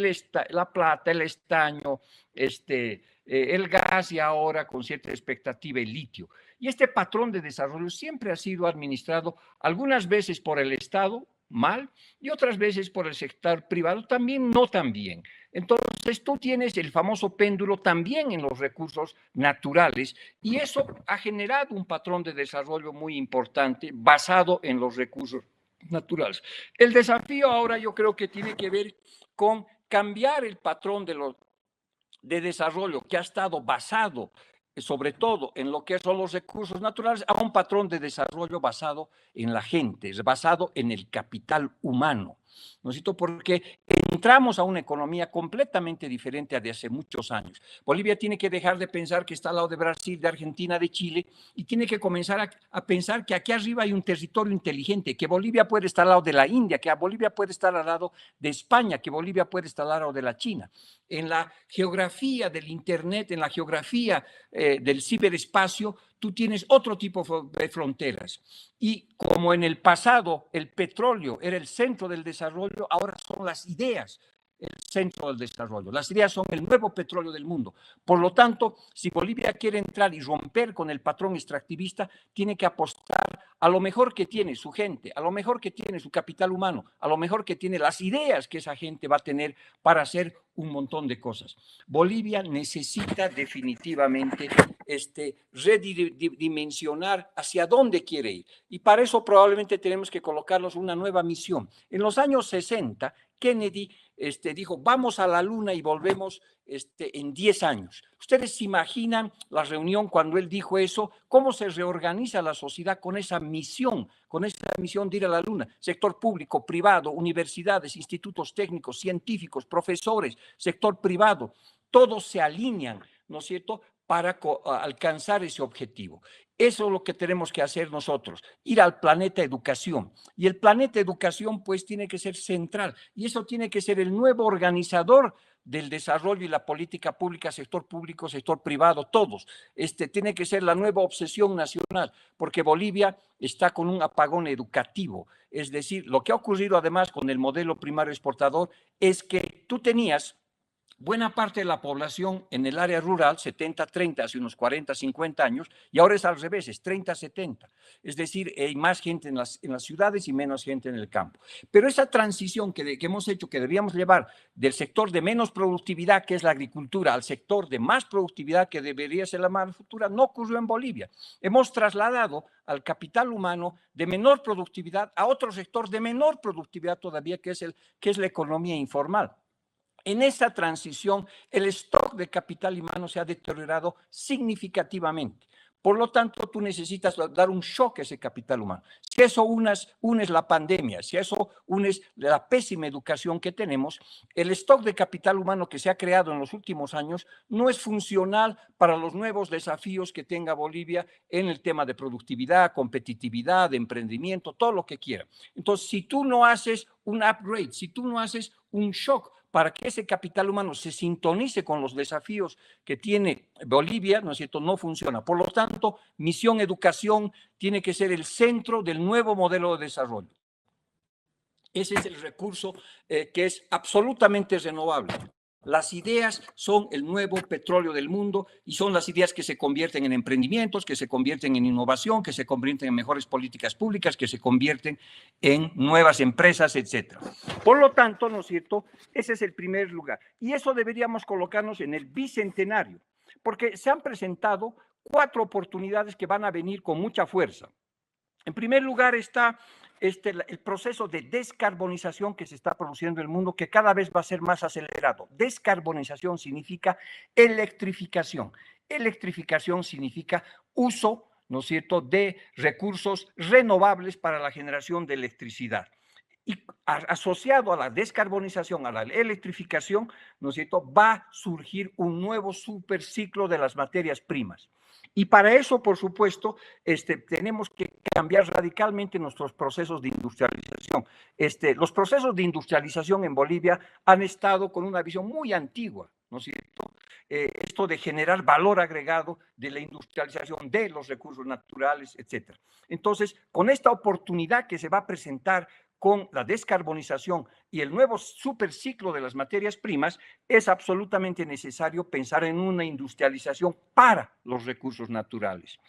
la plata, el estaño, el gas y ahora con cierta expectativa el litio. Y este patrón de desarrollo siempre ha sido administrado algunas veces por el Estado, mal, y otras veces por el sector privado también no tan bien. Entonces tú tienes el famoso péndulo también en los recursos naturales y eso ha generado un patrón de desarrollo muy importante basado en los recursos naturales. El desafío ahora yo creo que tiene que ver con cambiar el patrón de desarrollo que ha estado basado sobre todo en lo que son los recursos naturales, a un patrón de desarrollo basado en la gente, basado en el capital humano. ¿No es cierto? Porque entramos a una economía completamente diferente a de hace muchos años. Bolivia tiene que dejar de pensar que está al lado de Brasil, de Argentina, de Chile, y tiene que comenzar a pensar que aquí arriba hay un territorio inteligente, que Bolivia puede estar al lado de la India, que Bolivia puede estar al lado de España, que Bolivia puede estar al lado de la China. En la geografía del Internet, en la geografía del ciberespacio, tú tienes otro tipo de fronteras. Y como en el pasado el petróleo era el centro del desarrollo, ahora son las ideas el centro del desarrollo. Las ideas son el nuevo petróleo del mundo. Por lo tanto, si Bolivia quiere entrar y romper con el patrón extractivista, tiene que apostar a lo mejor que tiene su gente, a lo mejor que tiene su capital humano, a lo mejor que tiene las ideas que esa gente va a tener para hacer un montón de cosas. Bolivia necesita definitivamente redimensionar hacia dónde quiere ir. Y para eso probablemente tenemos que colocarnos una nueva misión. En los años 60, Kennedy dijo, vamos a la luna y volvemos en 10 años. ¿Ustedes se imaginan la reunión cuando él dijo eso? ¿Cómo se reorganiza la sociedad con esa misión de ir a la luna? Sector público, privado, universidades, institutos técnicos, científicos, profesores, sector privado, todos se alinean, ¿no es cierto?, para alcanzar ese objetivo. Eso es lo que tenemos que hacer nosotros, ir al planeta educación. Y el planeta educación pues tiene que ser central y eso tiene que ser el nuevo organizador del desarrollo y la política pública, sector público, sector privado, todos. Tiene que ser la nueva obsesión nacional, porque Bolivia está con un apagón educativo. Es decir, lo que ha ocurrido además con el modelo primario exportador es que tú tenías buena parte de la población en el área rural, 70-30, hace unos 40, 50 años, y ahora es al revés, es 30-70. Es decir, hay más gente en las ciudades y menos gente en el campo. Pero esa transición que hemos hecho, que deberíamos llevar del sector de menos productividad, que es la agricultura, al sector de más productividad, que debería ser la manufactura, no ocurrió en Bolivia. Hemos trasladado al capital humano de menor productividad a otro sector de menor productividad todavía, que es la economía informal. En esa transición, el stock de capital humano se ha deteriorado significativamente. Por lo tanto, tú necesitas dar un shock a ese capital humano. Si eso unes la pandemia, si eso unes la pésima educación que tenemos, el stock de capital humano que se ha creado en los últimos años no es funcional para los nuevos desafíos que tenga Bolivia en el tema de productividad, competitividad, de emprendimiento, todo lo que quiera. Entonces, si tú no haces un upgrade, si tú no haces un shock para que ese capital humano se sintonice con los desafíos que tiene Bolivia, ¿no es cierto?, no funciona. Por lo tanto, misión educación tiene que ser el centro del nuevo modelo de desarrollo. Ese es el recurso que es absolutamente renovable. Las ideas son el nuevo petróleo del mundo y son las ideas que se convierten en emprendimientos, que se convierten en innovación, que se convierten en mejores políticas públicas, que se convierten en nuevas empresas, etcétera. Por lo tanto, ¿no es cierto?, ese es el primer lugar. Y eso deberíamos colocarnos en el bicentenario, porque se han presentado 4 oportunidades que van a venir con mucha fuerza. En primer lugar está el proceso de descarbonización que se está produciendo en el mundo, que cada vez va a ser más acelerado. Descarbonización significa electrificación. Electrificación significa uso, ¿no es cierto?, de recursos renovables para la generación de electricidad. Y asociado a la descarbonización, a la electrificación, ¿no es cierto?, va a surgir un nuevo superciclo de las materias primas. Y para eso, por supuesto, tenemos que cambiar radicalmente nuestros procesos de industrialización. Los procesos de industrialización en Bolivia han estado con una visión muy antigua, ¿no es cierto? Esto de generar valor agregado de la industrialización de los recursos naturales, etcétera. Entonces, con esta oportunidad que se va a presentar con la descarbonización y el nuevo superciclo de las materias primas, es absolutamente necesario pensar en una industrialización para los recursos naturales.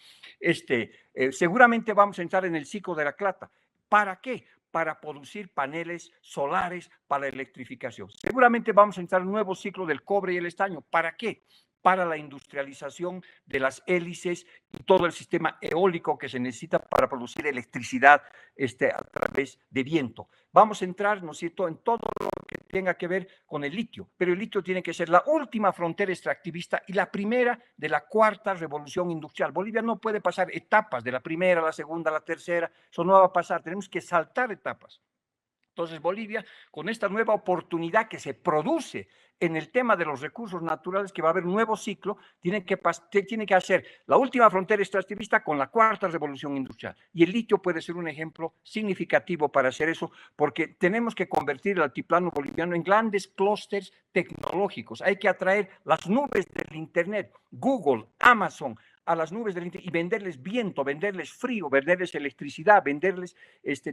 Seguramente vamos a entrar en el ciclo de la plata. ¿Para qué? Para producir paneles solares para electrificación. Seguramente vamos a entrar en un nuevo ciclo del cobre y el estaño. ¿Para qué? Para la industrialización de las hélices y todo el sistema eólico que se necesita para producir electricidad a través de viento. Vamos a entrar, ¿no es cierto?, en todo lo que tenga que ver con el litio, pero el litio tiene que ser la última frontera extractivista y la primera de la cuarta revolución industrial. Bolivia no puede pasar etapas de la primera, la segunda, la tercera, eso no va a pasar, tenemos que saltar etapas. Entonces, Bolivia, con esta nueva oportunidad que se produce en el tema de los recursos naturales, que va a haber un nuevo ciclo, tiene que hacer la última frontera extractivista con la cuarta revolución industrial. Y el litio puede ser un ejemplo significativo para hacer eso, porque tenemos que convertir el altiplano boliviano en grandes clústeres tecnológicos. Hay que atraer las nubes del Internet, Google, Amazon, a las nubes del Internet y venderles viento, venderles frío, venderles electricidad, venderles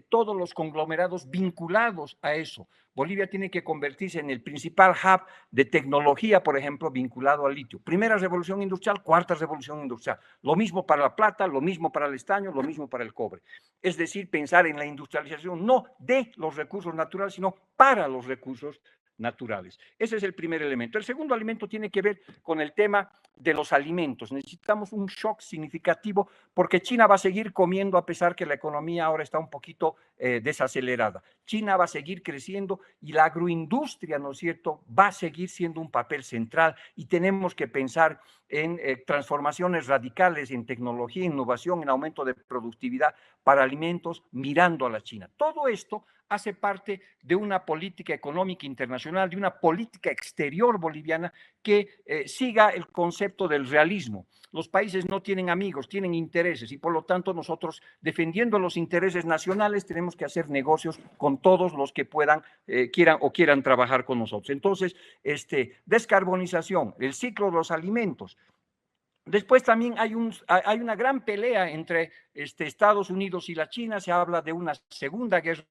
todos los conglomerados vinculados a eso. Bolivia tiene que convertirse en el principal hub de tecnología, por ejemplo, vinculado al litio. Primera revolución industrial, cuarta revolución industrial. Lo mismo para la plata, lo mismo para el estaño, lo mismo para el cobre. Es decir, pensar en la industrialización no de los recursos naturales, sino para los recursos naturales. Ese es el primer elemento. El segundo elemento tiene que ver con el tema de los alimentos. Necesitamos un shock significativo porque China va a seguir comiendo a pesar que la economía ahora está un poquito desacelerada. China va a seguir creciendo y la agroindustria, ¿no es cierto?, va a seguir siendo un papel central y tenemos que pensar en transformaciones radicales en tecnología, innovación, en aumento de productividad para alimentos mirando a la China. Todo esto hace parte de una política económica internacional, de una política exterior boliviana que siga el concepto del realismo. Los países no tienen amigos, tienen intereses y por lo tanto nosotros, defendiendo los intereses nacionales, tenemos que hacer negocios con todos los que puedan, quieran trabajar con nosotros. Entonces, descarbonización, el ciclo de los alimentos. Después también hay una gran pelea entre Estados Unidos y la China, se habla de una segunda guerra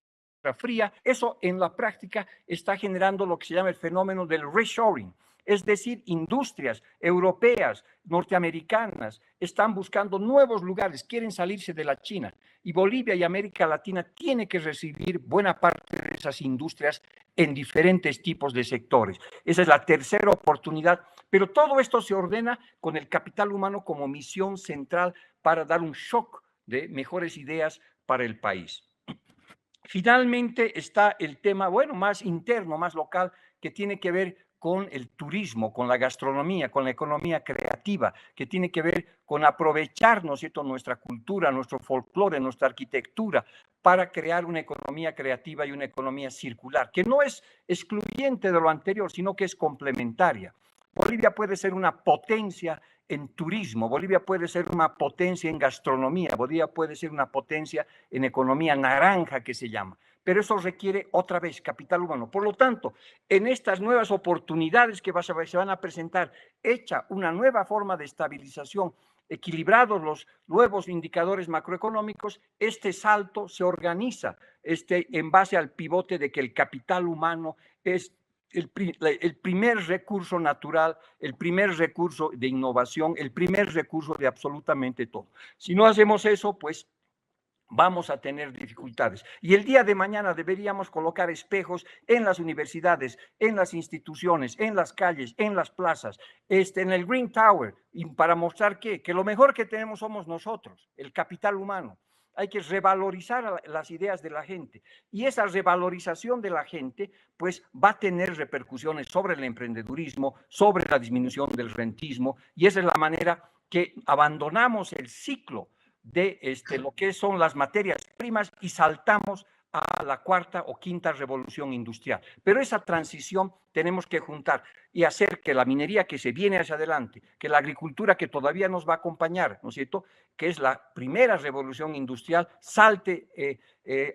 fría. Eso en la práctica está generando lo que se llama el fenómeno del reshoring, es decir, industrias europeas, norteamericanas, están buscando nuevos lugares, quieren salirse de la China y Bolivia y América Latina tiene que recibir buena parte de esas industrias en diferentes tipos de sectores. Esa es la tercera oportunidad, pero todo esto se ordena con el capital humano como misión central para dar un shock de mejores ideas para el país. Finalmente está el tema, más interno, más local, que tiene que ver con el turismo, con la gastronomía, con la economía creativa, que tiene que ver con aprovechar, ¿no es cierto?, nuestra cultura, nuestro folclore, nuestra arquitectura, para crear una economía creativa y una economía circular, que no es excluyente de lo anterior, sino que es complementaria. Bolivia puede ser una potencia en turismo, Bolivia puede ser una potencia en gastronomía, Bolivia puede ser una potencia en economía naranja, que se llama, pero eso requiere otra vez capital humano. Por lo tanto, en estas nuevas oportunidades que se van a presentar, hecha una nueva forma de estabilización, equilibrados los nuevos indicadores macroeconómicos, este salto se organiza en base al pivote de que el capital humano es el primer recurso natural, el primer recurso de innovación, el primer recurso de absolutamente todo. Si no hacemos eso, pues vamos a tener dificultades. Y el día de mañana deberíamos colocar espejos en las universidades, en las instituciones, en las calles, en las plazas, en el Green Tower, y para mostrar que lo mejor que tenemos somos nosotros, el capital humano. hay que revalorizar las ideas de la gente. Y esa revalorización de la gente, pues va a tener repercusiones sobre el emprendedurismo, sobre la disminución del rentismo, y esa es la manera que abandonamos el ciclo de lo que son las materias primas y saltamos a la cuarta o quinta revolución industrial. Pero esa transición tenemos que juntar y hacer que la minería que se viene hacia adelante, que la agricultura que todavía nos va a acompañar, ¿no es cierto?, que es la primera revolución industrial, salte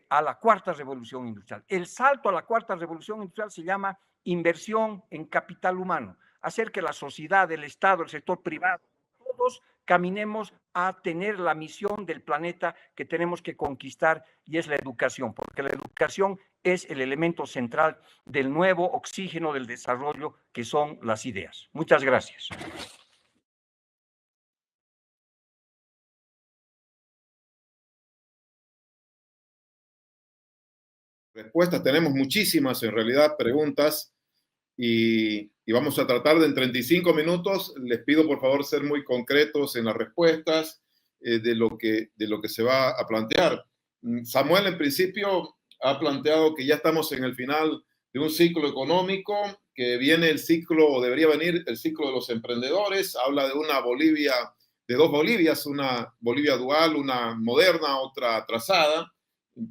a la cuarta revolución industrial. El salto a la cuarta revolución industrial se llama inversión en capital humano, hacer que la sociedad, el Estado, el sector privado, todos caminemos a tener la misión del planeta que tenemos que conquistar, y es la educación, porque la educación es el elemento central del nuevo oxígeno del desarrollo, que son las ideas. Muchas gracias. Respuestas, tenemos muchísimas en realidad preguntas y vamos a tratar de en 35 minutos. Les pido por favor ser muy concretos en las respuestas de lo que se va a plantear. Samuel en principio ha planteado que ya estamos en el final de un ciclo económico, que viene el ciclo, o debería venir el ciclo de los emprendedores. Habla de una Bolivia, de dos Bolivias, una Bolivia dual, una moderna, otra atrasada.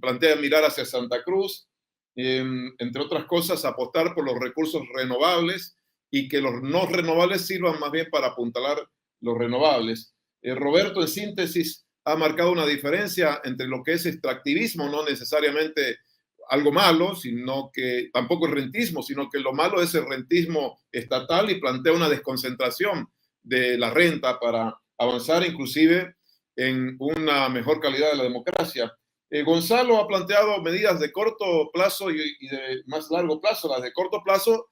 Plantea mirar hacia Santa Cruz, entre otras cosas, apostar por los recursos renovables y que los no renovables sirvan más bien para apuntalar los renovables. Roberto, en síntesis, ha marcado una diferencia entre lo que es extractivismo, no necesariamente algo malo, sino que tampoco es rentismo, sino que lo malo es el rentismo estatal, y plantea una desconcentración de la renta para avanzar inclusive en una mejor calidad de la democracia. Gonzalo ha planteado medidas de corto plazo y de más largo plazo. Las de corto plazo,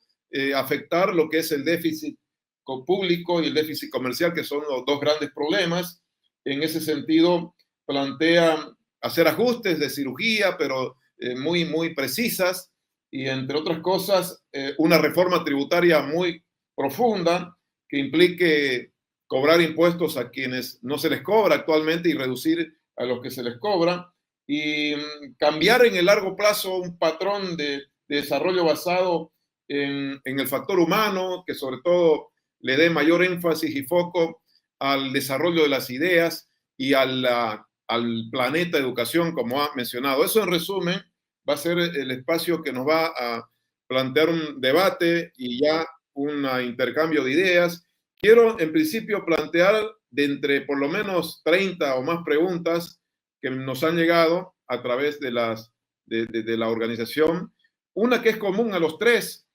afectar lo que es el déficit público y el déficit comercial, que son los dos grandes problemas. En ese sentido, plantea hacer ajustes de cirugía, pero muy precisas, y entre otras cosas, una reforma tributaria muy profunda que implique cobrar impuestos a quienes no se les cobra actualmente y reducir a los que se les cobra, y cambiar en el largo plazo un patrón de desarrollo basado en el factor humano, que sobre todo le dé mayor énfasis y foco al desarrollo de las ideas y al planeta educación, como ha mencionado. Eso, en resumen, va a ser el espacio que nos va a plantear un debate y ya un intercambio de ideas. Quiero, en principio, plantear de entre por lo menos 30 o más preguntas que nos han llegado a través de la organización, una que es común a los tres,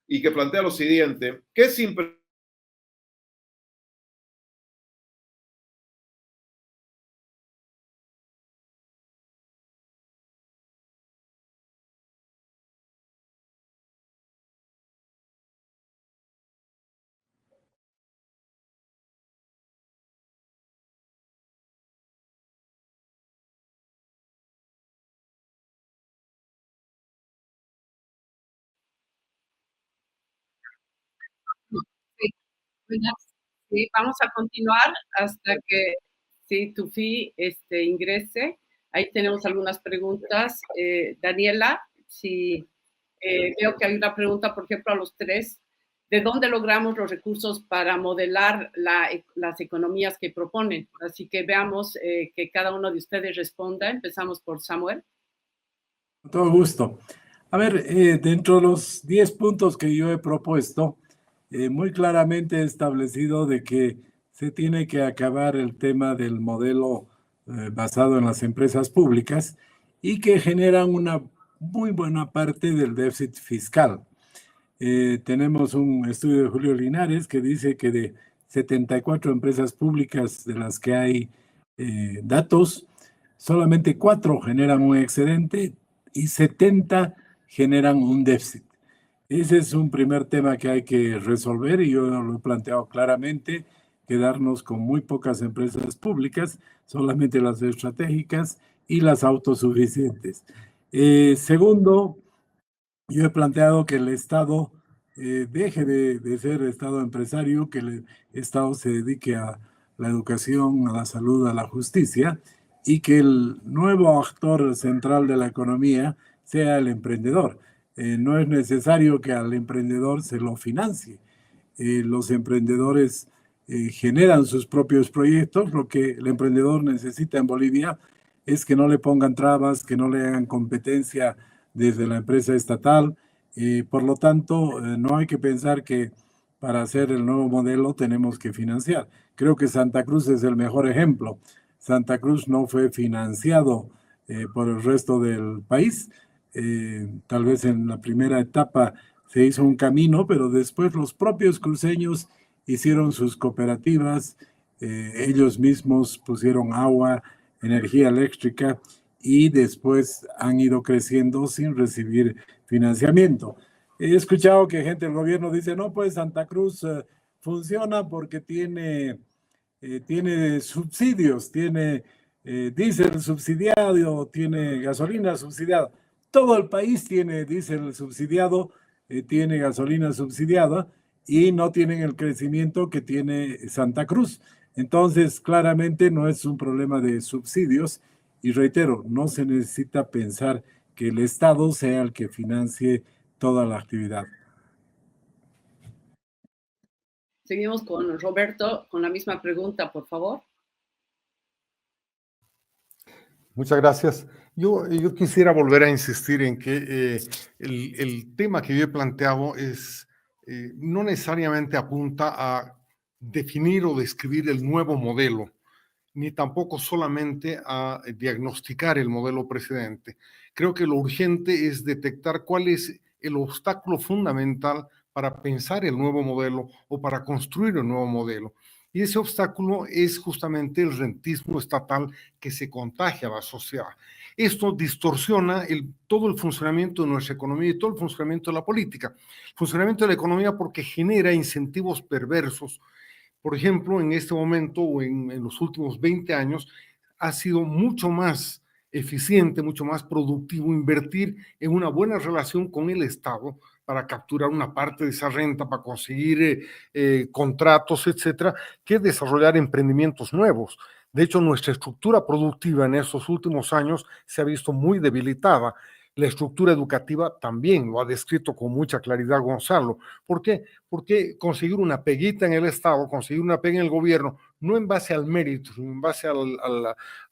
y que plantea lo siguiente: ¿qué simple Sí, sí, vamos a continuar hasta que sí, Tufi ingrese. Ahí tenemos algunas preguntas. Daniela, si veo que hay una pregunta, por ejemplo, a los tres: ¿de dónde logramos los recursos para modelar las economías que proponen? Así que veamos que cada uno de ustedes responda. Empezamos por Samuel. Con todo gusto. A ver, dentro de los 10 puntos que yo he propuesto, muy claramente he establecido de que se tiene que acabar el tema del modelo basado en las empresas públicas, y que generan una muy buena parte del déficit fiscal. Tenemos un estudio de Julio Linares que dice que de 74 empresas públicas de las que hay datos, solamente 4 generan un excedente y 70 generan un déficit. Ese es un primer tema que hay que resolver, y yo lo he planteado claramente: quedarnos con muy pocas empresas públicas, solamente las estratégicas y las autosuficientes. Segundo, yo he planteado que el Estado deje de ser Estado empresario, que el Estado se dedique a la educación, a la salud, a la justicia, y que el nuevo actor central de la economía sea el emprendedor. No es necesario que al emprendedor se lo financie. Los emprendedores generan sus propios proyectos. Lo que el emprendedor necesita en Bolivia es que no le pongan trabas, que no le hagan competencia desde la empresa estatal. Por lo tanto, no hay que pensar que para hacer el nuevo modelo tenemos que financiar. Creo que Santa Cruz es el mejor ejemplo. Santa Cruz no fue financiado por el resto del país. Tal vez en la primera etapa se hizo un camino, pero después los propios cruceños hicieron sus cooperativas, ellos mismos pusieron agua, energía eléctrica y después han ido creciendo sin recibir financiamiento. He escuchado que gente del gobierno dice, no, pues Santa Cruz funciona porque tiene subsidios, tiene diésel subsidiado, tiene gasolina subsidiada. Todo el país tiene diésel subsidiado, tiene gasolina subsidiada y no tienen el crecimiento que tiene Santa Cruz. Entonces, claramente no es un problema de subsidios y reitero, no se necesita pensar que el Estado sea el que financie toda la actividad. Seguimos con Roberto, con la misma pregunta, por favor. Muchas gracias. Yo quisiera volver a insistir en que el tema que yo he planteado no necesariamente apunta a definir o describir el nuevo modelo, ni tampoco solamente a diagnosticar el modelo precedente. Creo que lo urgente es detectar cuál es el obstáculo fundamental para pensar el nuevo modelo o para construir el nuevo modelo. Y ese obstáculo es justamente el rentismo estatal que se contagia a la sociedad. Esto distorsiona todo el funcionamiento de nuestra economía y todo el funcionamiento de la política. El funcionamiento de la economía porque genera incentivos perversos. Por ejemplo, en este momento o en los últimos 20 años ha sido mucho más eficiente, mucho más productivo invertir en una buena relación con el Estado para capturar una parte de esa renta, para conseguir contratos, etcétera, que desarrollar emprendimientos nuevos. De hecho, nuestra estructura productiva en estos últimos años se ha visto muy debilitada. La estructura educativa también lo ha descrito con mucha claridad Gonzalo. ¿Por qué? Porque conseguir una peguita en el Estado, conseguir una pega en el gobierno, no en base al mérito, sino en base a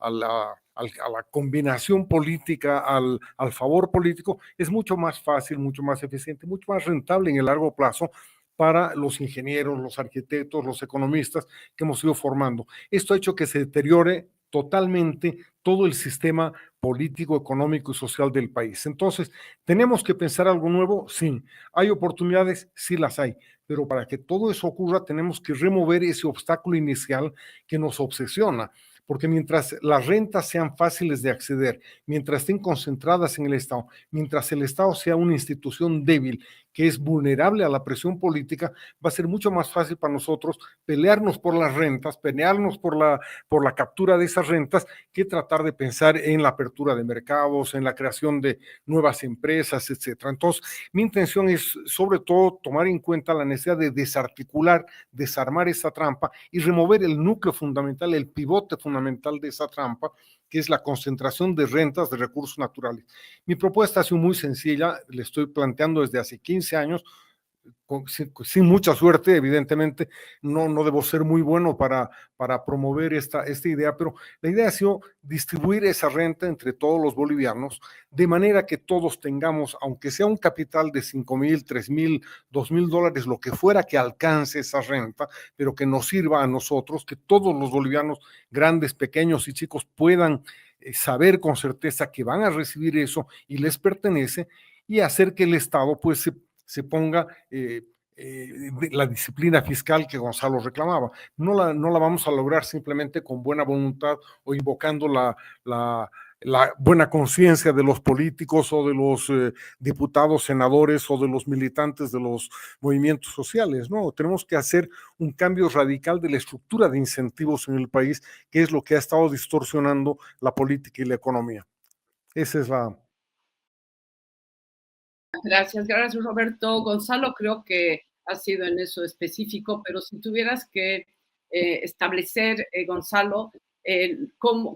la combinación política, al favor político, es mucho más fácil, mucho más eficiente, mucho más rentable en el largo plazo para los ingenieros, los arquitectos, los economistas que hemos ido formando. Esto ha hecho que se deteriore totalmente todo el sistema político, económico y social del país. Entonces, ¿tenemos que pensar algo nuevo? Sí. ¿Hay oportunidades? Sí las hay. Pero para que todo eso ocurra, tenemos que remover ese obstáculo inicial que nos obsesiona. Porque mientras las rentas sean fáciles de acceder, mientras estén concentradas en el Estado, mientras el Estado sea una institución débil que es vulnerable a la presión política, va a ser mucho más fácil para nosotros pelearnos por las rentas, pelearnos por la captura de esas rentas, que tratar de pensar en la apertura de mercados, en la creación de nuevas empresas, etcétera. Entonces, mi intención es sobre todo tomar en cuenta la necesidad de desarticular, desarmar esa trampa y remover el núcleo fundamental, el pivote fundamental de esa trampa, que es la concentración de rentas de recursos naturales. Mi propuesta ha sido muy sencilla, le estoy planteando desde hace 15 años, sin mucha suerte, evidentemente, no debo ser muy bueno para promover esta idea, pero la idea ha sido distribuir esa renta entre todos los bolivianos, de manera que todos tengamos, aunque sea un capital de 5,000, 3,000, 2,000 dólares, lo que fuera que alcance esa renta, pero que nos sirva a nosotros, que todos los bolivianos, grandes, pequeños y chicos, puedan saber con certeza que van a recibir eso y les pertenece, y hacer que el Estado pues se ponga la disciplina fiscal que Gonzalo reclamaba. No la vamos a lograr simplemente con buena voluntad o invocando la buena conciencia de los políticos o de los diputados, senadores o de los militantes de los movimientos sociales. No, tenemos que hacer un cambio radical de la estructura de incentivos en el país, que es lo que ha estado distorsionando la política y la economía. Esa es la... Gracias, gracias Roberto. Gonzalo, creo que ha sido en eso específico, pero si tuvieras que establecer, Gonzalo,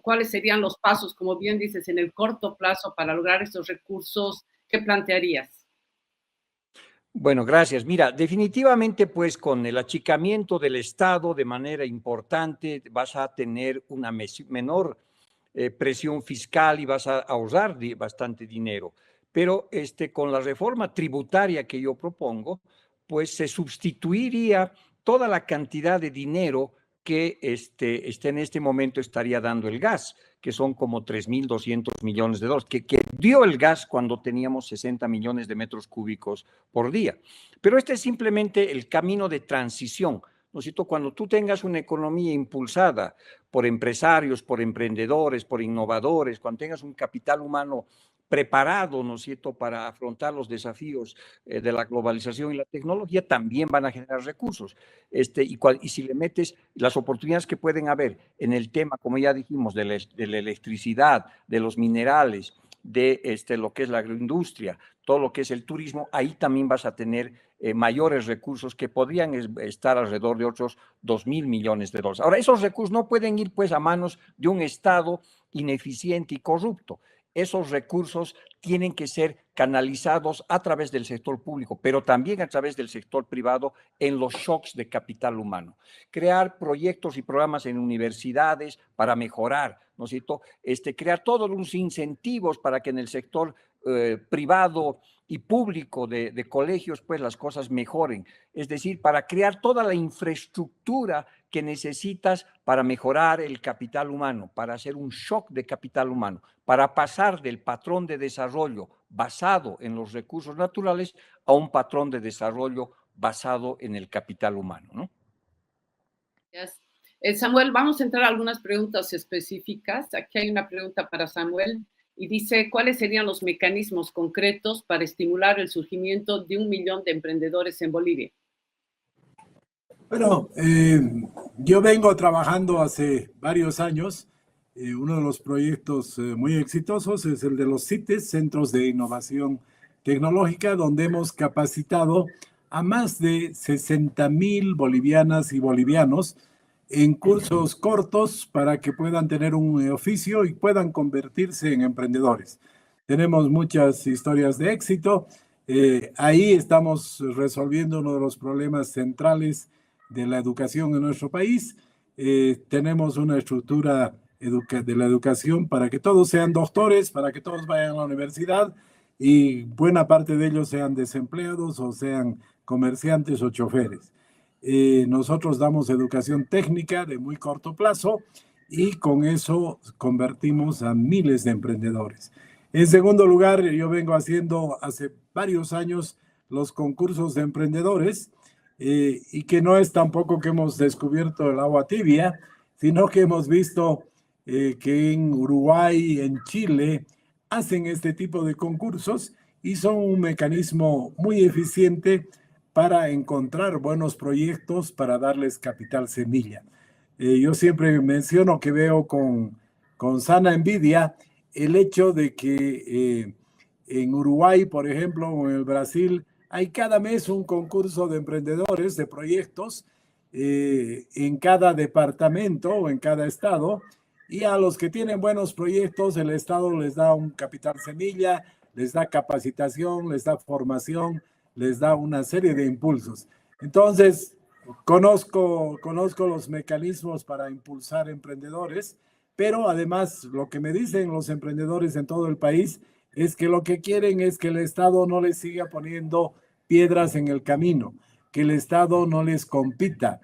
cuáles serían los pasos, como bien dices, en el corto plazo para lograr estos recursos. ¿Qué plantearías? Bueno, gracias. Mira, definitivamente, pues con el achicamiento del Estado de manera importante vas a tener una menor presión fiscal y vas a ahorrar bastante dinero. Pero con la reforma tributaria que yo propongo, pues se sustituiría toda la cantidad de dinero que en este momento estaría dando el gas, que son como 3.200 millones de dólares, que dio el gas cuando teníamos 60 millones de metros cúbicos por día. Pero este es simplemente el camino de transición. ¿No es cierto? Cuando tú tengas una economía impulsada por empresarios, por emprendedores, por innovadores, cuando tengas un capital humano preparado, ¿no es cierto?, para afrontar los desafíos de la globalización y la tecnología, también van a generar recursos. Y si le metes las oportunidades que pueden haber en el tema, como ya dijimos, de la electricidad, de los minerales, de lo que es la agroindustria, todo lo que es el turismo, ahí también vas a tener mayores recursos que podrían estar alrededor de otros 2.000 millones de dólares. Ahora, esos recursos no pueden ir pues a manos de un Estado ineficiente y corrupto. Esos recursos tienen que ser canalizados a través del sector público, pero también a través del sector privado en los shocks de capital humano. Crear proyectos y programas en universidades para mejorar, ¿no es cierto? Crear todos los incentivos para que en el sector privado y público de colegios, pues las cosas mejoren. Es decir, para crear toda la infraestructura que necesitas para mejorar el capital humano, para hacer un shock de capital humano, para pasar del patrón de desarrollo basado en los recursos naturales a un patrón de desarrollo basado en el capital humano, ¿no? Samuel, vamos a entrar a algunas preguntas específicas. Aquí hay una pregunta para Samuel y dice, ¿cuáles serían los mecanismos concretos para estimular el surgimiento de 1 millón de emprendedores en Bolivia? Bueno, yo vengo trabajando hace varios años. Uno de los proyectos muy exitosos es el de los CITES, Centros de Innovación Tecnológica, donde hemos capacitado a más de 60,000 bolivianas y bolivianos en cursos cortos para que puedan tener un oficio y puedan convertirse en emprendedores. Tenemos muchas historias de éxito. Ahí estamos resolviendo uno de los problemas centrales de la educación en nuestro país. Tenemos una estructura de la educación para que todos sean doctores, para que todos vayan a la universidad y buena parte de ellos sean desempleados o sean comerciantes o choferes. Nosotros damos educación técnica de muy corto plazo y con eso convertimos a miles de emprendedores. En segundo lugar, yo vengo haciendo hace varios años los concursos de emprendedores y que no es tampoco que hemos descubierto el agua tibia, sino que hemos visto que en Uruguay, en Chile, hacen este tipo de concursos y son un mecanismo muy eficiente para encontrar buenos proyectos, para darles capital semilla. Yo siempre menciono que veo con sana envidia el hecho de que en Uruguay, por ejemplo, o en el Brasil, hay cada mes un concurso de emprendedores, de proyectos, en cada departamento o en cada estado, y a los que tienen buenos proyectos, el Estado les da un capital semilla, les da capacitación, les da formación, les da una serie de impulsos. Entonces, conozco los mecanismos para impulsar emprendedores, pero además lo que me dicen los emprendedores en todo el país es que lo que quieren es que el Estado no les siga poniendo piedras en el camino, que el Estado no les compita.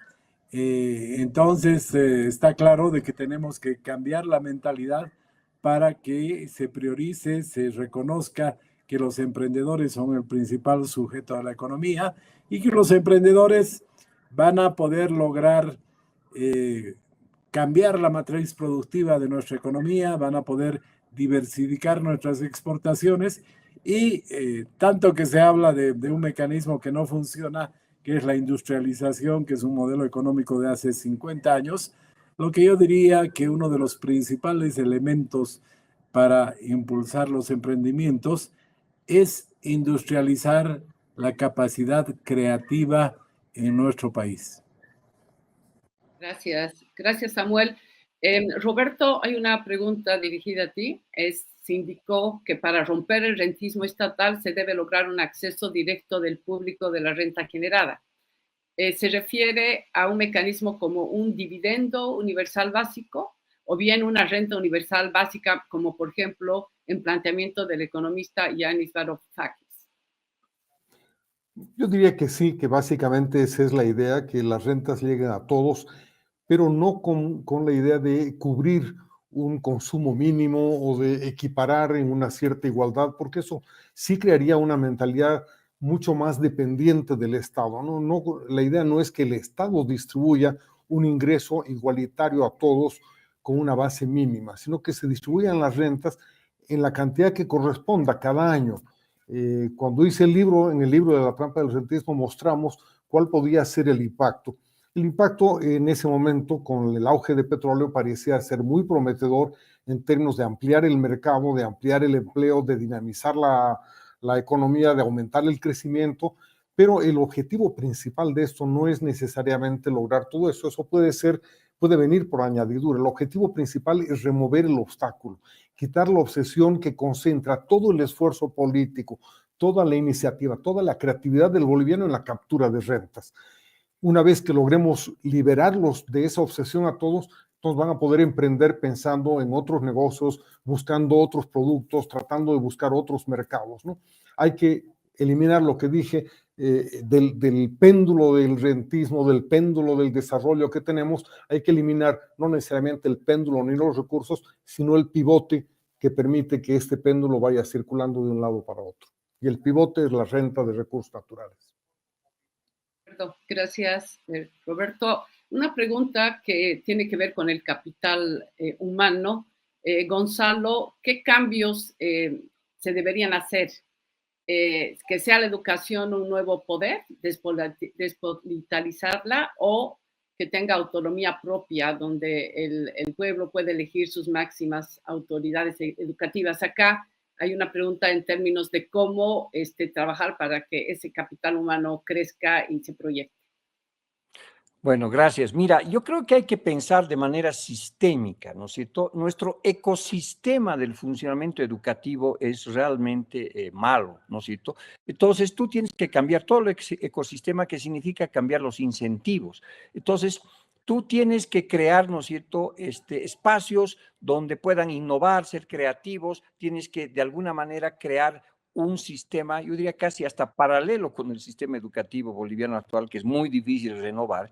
Entonces, está claro de que tenemos que cambiar la mentalidad para que se priorice, se reconozca que los emprendedores son el principal sujeto de la economía y que los emprendedores van a poder lograr cambiar la matriz productiva de nuestra economía, van a poder diversificar nuestras exportaciones y tanto que se habla de un mecanismo que no funciona, que es la industrialización, que es un modelo económico de hace 50 años, lo que yo diría que uno de los principales elementos para impulsar los emprendimientos es industrializar la capacidad creativa en nuestro país. Gracias Samuel. Roberto, hay una pregunta dirigida a ti. Se indicó que para romper el rentismo estatal se debe lograr un acceso directo del público de la renta generada. ¿Se refiere a un mecanismo como un dividendo universal básico o bien una renta universal básica, como por ejemplo en planteamiento del economista Yanis Varoufakis? Yo diría que sí, que básicamente esa es la idea, que las rentas lleguen a todos, pero no con la idea de cubrir un consumo mínimo o de equiparar en una cierta igualdad, porque eso sí crearía una mentalidad mucho más dependiente del Estado. No, la idea no es que el Estado distribuya un ingreso igualitario a todos con una base mínima, sino que se distribuyan las rentas en la cantidad que corresponda cada año. Cuando hice el libro, en el libro de la trampa del rentismo, mostramos cuál podía ser el impacto. El impacto en ese momento, con el auge de petróleo, parecía ser muy prometedor en términos de ampliar el mercado, de ampliar el empleo, de dinamizar la economía, de aumentar el crecimiento, pero el objetivo principal de esto no es necesariamente lograr todo eso. Eso puede venir por añadidura. El objetivo principal es remover el obstáculo, quitar la obsesión que concentra todo el esfuerzo político, toda la iniciativa, toda la creatividad del boliviano en la captura de rentas. Una vez que logremos liberarlos de esa obsesión a todos, entonces van a poder emprender pensando en otros negocios, buscando otros productos, tratando de buscar otros mercados, ¿no? Hay que eliminar lo que dije del péndulo del rentismo, del péndulo del desarrollo que tenemos. Hay que eliminar no necesariamente el péndulo ni los recursos, sino el pivote que permite que este péndulo vaya circulando de un lado para otro. Y el pivote es la renta de recursos naturales. Gracias, Roberto. Una pregunta que tiene que ver con el capital humano. Gonzalo, ¿qué cambios se deberían hacer? Que sea la educación un nuevo poder, despolitizarla, o que tenga autonomía propia, donde el pueblo puede elegir sus máximas autoridades educativas. Acá hay una pregunta en términos de cómo trabajar para que ese capital humano crezca y se proyecte. Bueno, gracias. Mira, yo creo que hay que pensar de manera sistémica, ¿no es cierto? Nuestro ecosistema del funcionamiento educativo es realmente malo, ¿no es cierto? Entonces, tú tienes que cambiar todo el ecosistema, que significa cambiar los incentivos. Entonces, tú tienes que crear, ¿no es cierto?, espacios donde puedan innovar, ser creativos, tienes que de alguna manera crear un sistema, yo diría casi hasta paralelo con el sistema educativo boliviano actual, que es muy difícil renovar,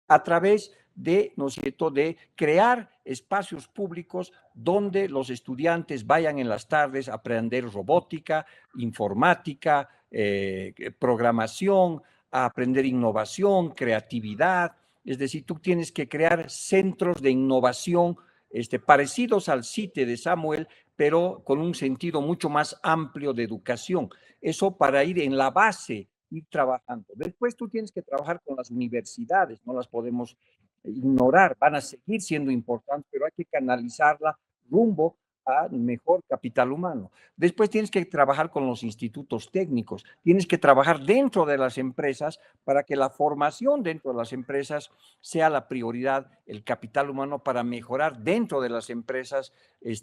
a través de, ¿no es cierto?, de crear espacios públicos donde los estudiantes vayan en las tardes a aprender robótica, informática, programación, a aprender innovación, creatividad. Es decir, tú tienes que crear centros de innovación parecidos al CITE de Samuel, pero con un sentido mucho más amplio de educación. Eso para ir en la base, ir trabajando. Después tú tienes que trabajar con las universidades, no las podemos ignorar, van a seguir siendo importantes, pero hay que canalizarla rumbo a mejor capital humano. Después tienes que trabajar con los institutos técnicos, tienes que trabajar dentro de las empresas para que la formación dentro de las empresas sea la prioridad, el capital humano, para mejorar dentro de las empresas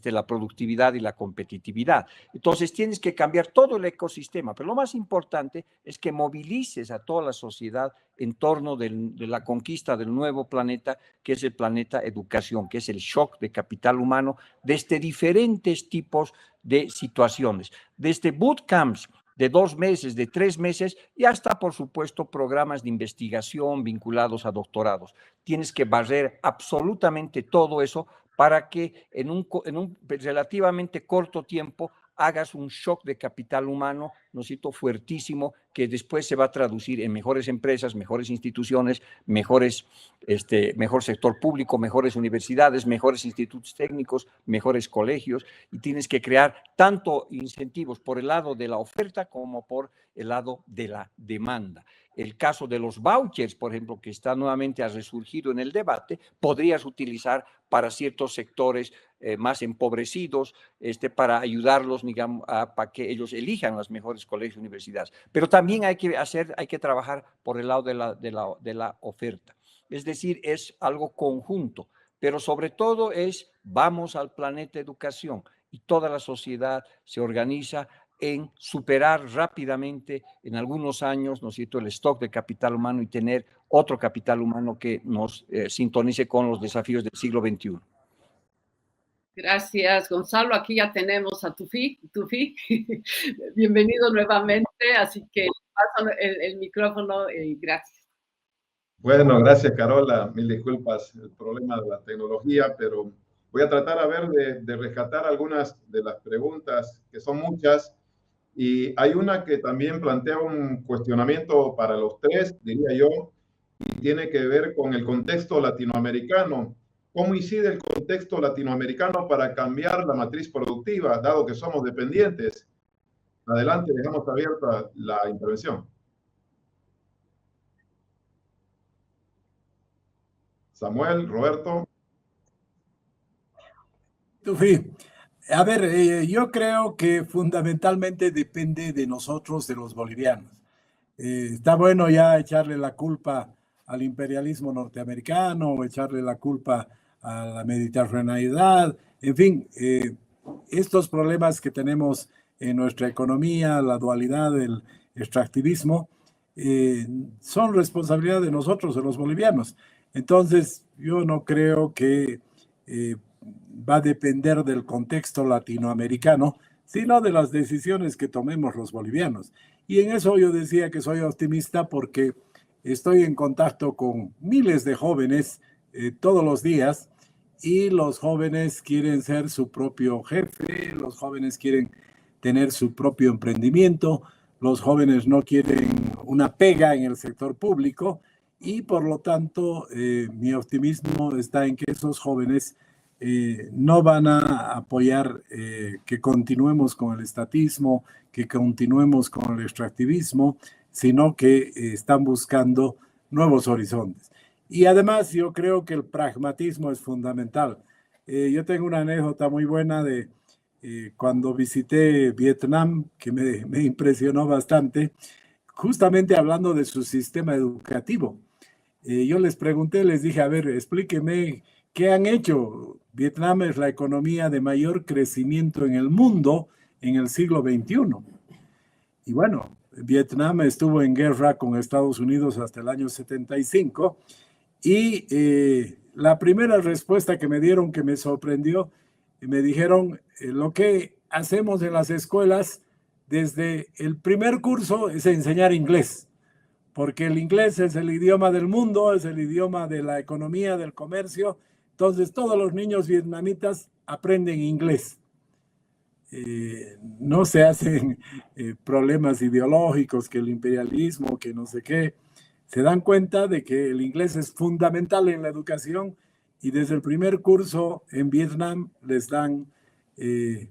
la productividad y la competitividad. Entonces tienes que cambiar todo el ecosistema, pero lo más importante es que movilices a toda la sociedad en torno de la conquista del nuevo planeta, que es el planeta educación, que es el shock de capital humano desde diferentes tipos de situaciones, desde bootcamps de 2 meses, de 3 meses, y hasta, por supuesto, programas de investigación vinculados a doctorados. Tienes que barrer absolutamente todo eso para que en un relativamente corto tiempo hagas un shock de capital humano, ¿no es cierto?, fuertísimo, que después se va a traducir en mejores empresas, mejores instituciones, mejor sector público, mejores universidades, mejores institutos técnicos, mejores colegios, y tienes que crear tanto incentivos por el lado de la oferta como por el lado de la demanda. El caso de los vouchers, por ejemplo, que está nuevamente ha resurgido en el debate, podrías utilizar para ciertos sectores más empobrecidos, para ayudarlos, digamos, para que ellos elijan los mejores colegios y universidades. Pero también hay que trabajar por el lado de la oferta. Es decir, es algo conjunto, pero sobre todo es vamos al planeta educación y toda la sociedad se organiza en superar rápidamente en algunos años, ¿no es cierto?, el stock de capital humano y tener otro capital humano que nos sintonice con los desafíos del siglo XXI. Gracias, Gonzalo. Aquí ya tenemos a Tufi. Bienvenido nuevamente, así que paso el micrófono y gracias. Bueno, gracias, Carola. Mil disculpas, el problema de la tecnología, pero voy a tratar a ver de rescatar algunas de las preguntas, que son muchas, y hay una que también plantea un cuestionamiento para los tres, diría yo, y tiene que ver con el contexto latinoamericano. ¿Cómo incide el contexto latinoamericano para cambiar la matriz productiva, dado que somos dependientes? Adelante, dejamos abierta la intervención. Samuel, Roberto. Tufi, a ver, yo creo que fundamentalmente depende de nosotros, de los bolivianos. Está bueno ya echarle la culpa al imperialismo norteamericano o echarle la culpa a la mediterraneidad, en fin, estos problemas que tenemos en nuestra economía, la dualidad, el extractivismo, son responsabilidad de nosotros, de los bolivianos. Entonces, yo no creo que va a depender del contexto latinoamericano, sino de las decisiones que tomemos los bolivianos. Y en eso yo decía que soy optimista porque estoy en contacto con miles de jóvenes todos los días y los jóvenes quieren ser su propio jefe, los jóvenes quieren tener su propio emprendimiento, los jóvenes no quieren una pega en el sector público y por lo tanto mi optimismo está en que esos jóvenes no van a apoyar que continuemos con el estatismo, que continuemos con el extractivismo, sino que están buscando nuevos horizontes. Y además yo creo que el pragmatismo es fundamental. Yo tengo una anécdota muy buena de cuando visité Vietnam, que me impresionó bastante, justamente hablando de su sistema educativo. Yo les pregunté, les dije, a ver, explíqueme qué han hecho. Vietnam es la economía de mayor crecimiento en el mundo en el siglo XXI. Y bueno, Vietnam estuvo en guerra con Estados Unidos hasta el año 75 y la primera respuesta que me dieron que me sorprendió, me dijeron, lo que hacemos en las escuelas desde el primer curso es enseñar inglés, porque el inglés es el idioma del mundo, es el idioma de la economía, del comercio. Entonces, todos los niños vietnamitas aprenden inglés. No se hacen problemas ideológicos, que el imperialismo, que no sé qué. Se dan cuenta de que el inglés es fundamental en la educación y desde el primer curso en Vietnam les dan el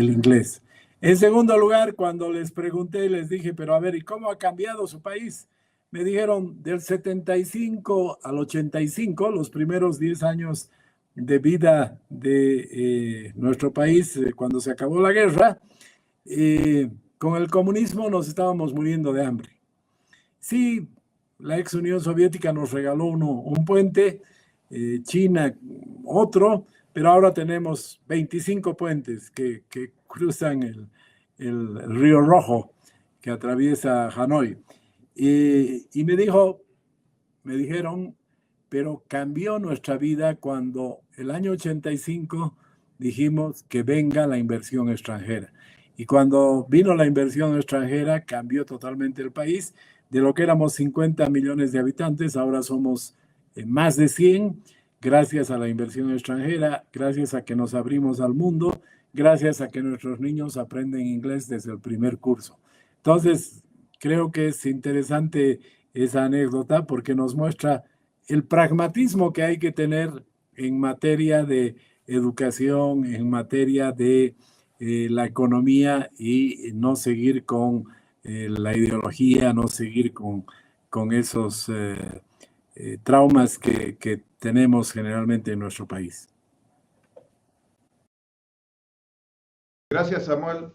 inglés. En segundo lugar, cuando les pregunté, les dije, pero a ver, ¿y cómo ha cambiado su país? Me dijeron, del 75 al 85, los primeros 10 años de vida de nuestro país, cuando se acabó la guerra, con el comunismo nos estábamos muriendo de hambre. Sí, la ex Unión Soviética nos regaló un puente, China otro, pero ahora tenemos 25 puentes que cruzan el Río Rojo, que atraviesa Hanoi. Y me dijeron, pero cambió nuestra vida cuando el año 85 dijimos que venga la inversión extranjera. Y cuando vino la inversión extranjera, cambió totalmente el país. De lo que éramos 50 millones de habitantes, ahora somos más de 100, gracias a la inversión extranjera, gracias a que nos abrimos al mundo, gracias a que nuestros niños aprenden inglés desde el primer curso. Entonces, creo que es interesante esa anécdota porque nos muestra el pragmatismo que hay que tener en materia de educación, en materia de la economía y no seguir con la ideología, no seguir con esos traumas que tenemos generalmente en nuestro país. Gracias, Samuel.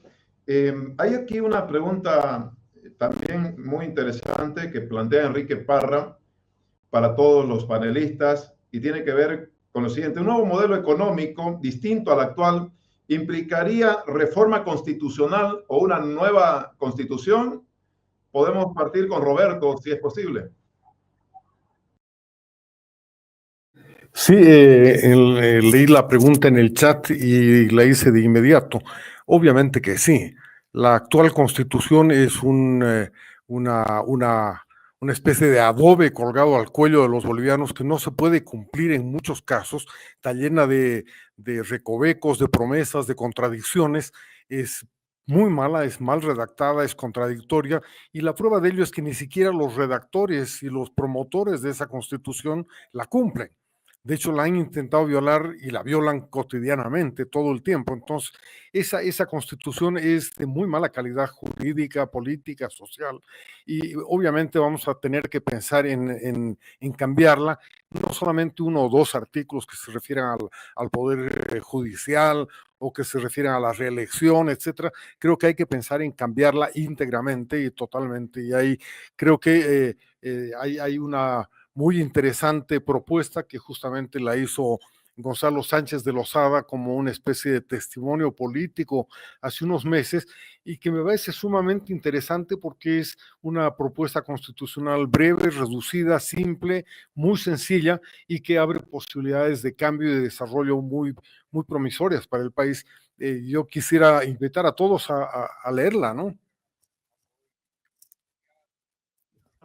Hay aquí una pregunta también muy interesante que plantea Enrique Parra para todos los panelistas y tiene que ver con lo siguiente. Un nuevo modelo económico distinto al actual implicaría reforma constitucional o una nueva constitución. Podemos partir con Roberto, si es posible. Sí, leí la pregunta en el chat y la hice de inmediato. Obviamente que sí. La actual constitución es una especie de adobe colgado al cuello de los bolivianos que no se puede cumplir en muchos casos. Está llena de recovecos, de promesas, de contradicciones. Es muy mala, es mal redactada, es contradictoria, y la prueba de ello es que ni siquiera los redactores y los promotores de esa constitución la cumplen. De hecho, la han intentado violar y la violan cotidianamente, todo el tiempo. Entonces, esa constitución es de muy mala calidad jurídica, política, social, y obviamente vamos a tener que pensar en cambiarla, no solamente uno o dos artículos que se refieren al poder judicial o que se refieren a la reelección, etcétera. Creo que hay que pensar en cambiarla íntegramente y totalmente. Y ahí creo que hay una muy interesante propuesta que justamente la hizo Gonzalo Sánchez de Lozada como una especie de testimonio político hace unos meses, y que me parece sumamente interesante porque es una propuesta constitucional breve, reducida, simple, muy sencilla, y que abre posibilidades de cambio y de desarrollo muy promisorias para el país. Yo quisiera invitar a todos a leerla, ¿no?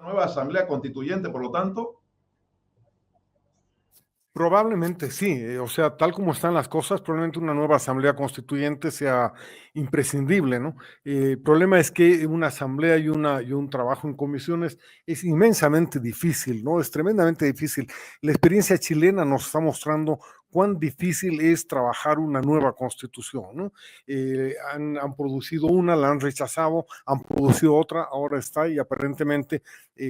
Nueva asamblea constituyente, por lo tanto. Probablemente sí, o sea, tal como están las cosas, probablemente una nueva asamblea constituyente sea imprescindible, ¿no? El problema es que una asamblea y un trabajo en comisiones es inmensamente difícil, ¿no? Es tremendamente difícil. La experiencia chilena nos está mostrando cuán difícil es trabajar una nueva constitución, ¿no? Han producido una, la han rechazado, han producido otra, ahora está, y aparentemente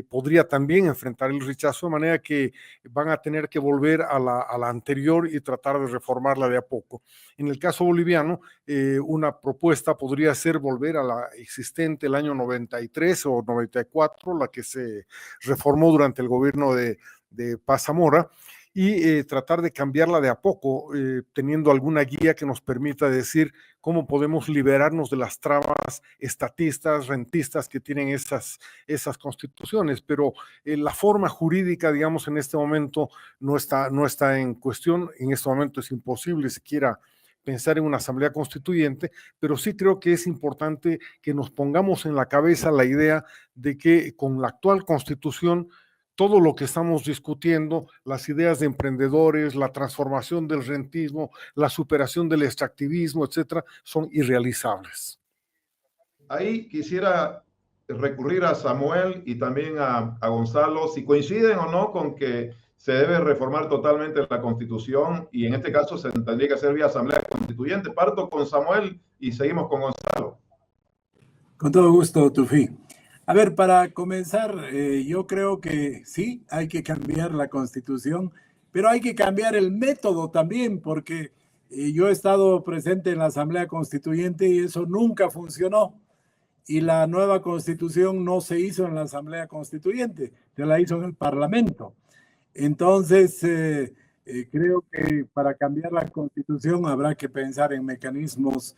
podría también enfrentar el rechazo, de manera que van a tener que volver a la anterior y tratar de reformarla de a poco. En el caso boliviano, una propuesta podría ser volver a la existente el año 93 o 94, la que se reformó durante el gobierno de Paz Zamora, y tratar de cambiarla de a poco, teniendo alguna guía que nos permita decir cómo podemos liberarnos de las trabas estatistas, rentistas que tienen esas constituciones, pero la forma jurídica, digamos, en este momento no está en cuestión. En este momento es imposible siquiera pensar en una asamblea constituyente, pero sí creo que es importante que nos pongamos en la cabeza la idea de que con la actual constitución todo lo que estamos discutiendo, las ideas de emprendedores, la transformación del rentismo, la superación del extractivismo, etcétera, son irrealizables. Ahí quisiera recurrir a Samuel y también a Gonzalo, si coinciden o no con que se debe reformar totalmente la Constitución, y en este caso se tendría que hacer vía Asamblea Constituyente. Parto con Samuel y seguimos con Gonzalo. Con todo gusto, Tufi. A ver, para comenzar, yo creo que sí, hay que cambiar la Constitución, pero hay que cambiar el método también, porque yo he estado presente en la Asamblea Constituyente y eso nunca funcionó. Y la nueva Constitución no se hizo en la Asamblea Constituyente, se la hizo en el Parlamento. Entonces, creo que para cambiar la Constitución habrá que pensar en mecanismos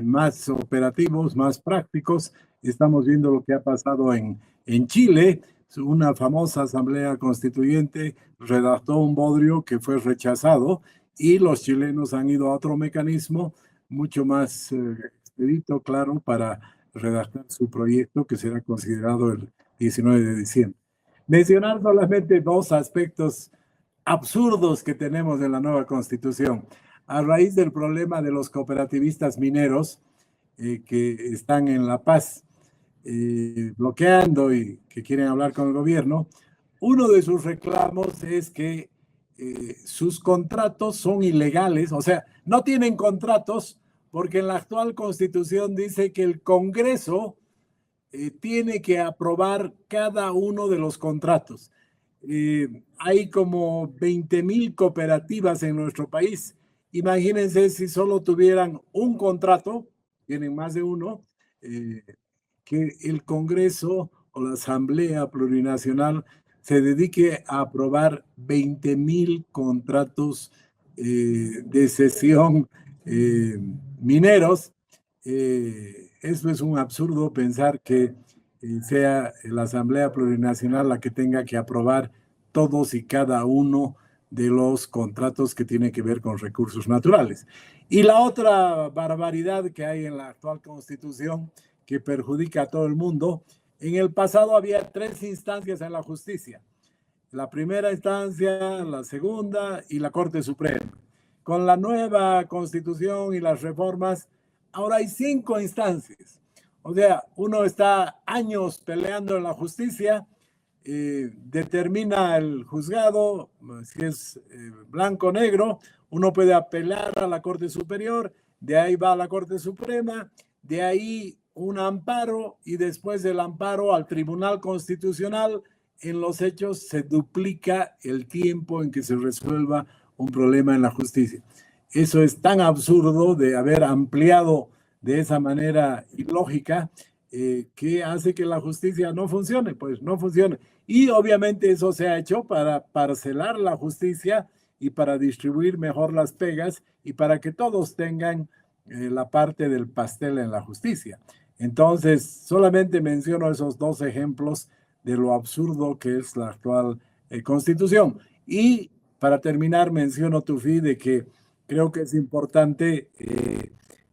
más operativos, más prácticos. Estamos viendo lo que ha pasado en Chile. Una famosa asamblea constituyente redactó un bodrio que fue rechazado y los chilenos han ido a otro mecanismo mucho más expedito, claro, para redactar su proyecto que será considerado el 19 de diciembre. Mencionar solamente dos aspectos absurdos que tenemos en la nueva Constitución. A raíz del problema de los cooperativistas mineros que están en La Paz bloqueando y que quieren hablar con el gobierno, uno de sus reclamos es que sus contratos son ilegales, o sea, no tienen contratos porque en la actual Constitución dice que el Congreso tiene que aprobar cada uno de los contratos. Hay como 20,000 cooperativas en nuestro país. Imagínense si solo tuvieran un contrato, tienen más de uno, que el Congreso o la Asamblea Plurinacional se dedique a aprobar 20,000 contratos de cesión mineros. Eso es un absurdo pensar que sea la Asamblea Plurinacional la que tenga que aprobar todos y cada uno de los contratos que tienen que ver con recursos naturales. Y la otra barbaridad que hay en la actual Constitución que perjudica a todo el mundo, en el pasado había 3 instancias en la justicia: la primera instancia, la segunda y la Corte Suprema. Con la nueva Constitución y las reformas, ahora hay 5 instancias. O sea, uno está años peleando en la justicia, determina el juzgado, si es blanco o negro, uno puede apelar a la Corte Superior, de ahí va a la Corte Suprema, de ahí un amparo y después del amparo al Tribunal Constitucional. En los hechos se duplica el tiempo en que se resuelva un problema en la justicia. Eso es tan absurdo de haber ampliado de esa manera ilógica que hace que la justicia no funcione, pues no funcione. Y obviamente eso se ha hecho para parcelar la justicia y para distribuir mejor las pegas y para que todos tengan la parte del pastel en la justicia. Entonces, solamente menciono esos 2 ejemplos de lo absurdo que es la actual Constitución. Y para terminar, menciono, Tufi, de que creo que es importante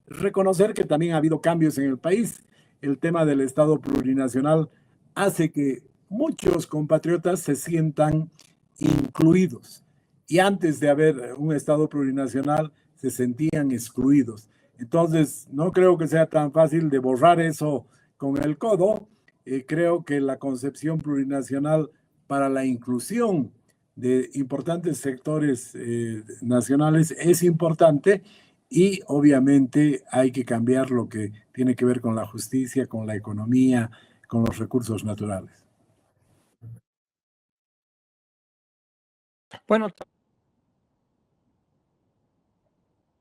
reconocer que también ha habido cambios en el país. El tema del Estado plurinacional hace que muchos compatriotas se sientan incluidos. Y antes de haber un Estado plurinacional, se sentían excluidos. Entonces, no creo que sea tan fácil de borrar eso con el codo. Creo que la concepción plurinacional para la inclusión de importantes sectores nacionales es importante y obviamente hay que cambiar lo que tiene que ver con la justicia, con la economía, con los recursos naturales. Bueno,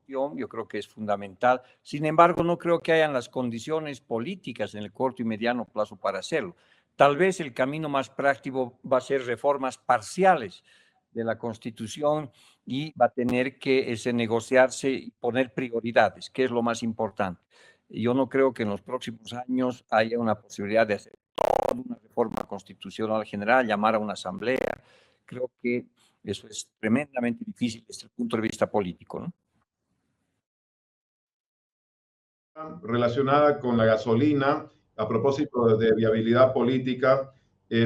yo creo que es fundamental. Sin embargo, no creo que hayan las condiciones políticas en el corto y mediano plazo para hacerlo. Tal vez el camino más práctico va a ser reformas parciales de la Constitución y va a tener que negociarse y poner prioridades, que es lo más importante. Yo no creo que en los próximos años haya una posibilidad de hacer toda una reforma constitucional general, llamar a una asamblea. Creo que eso es tremendamente difícil desde el punto de vista político, ¿no? Relacionada con la gasolina, a propósito de viabilidad política,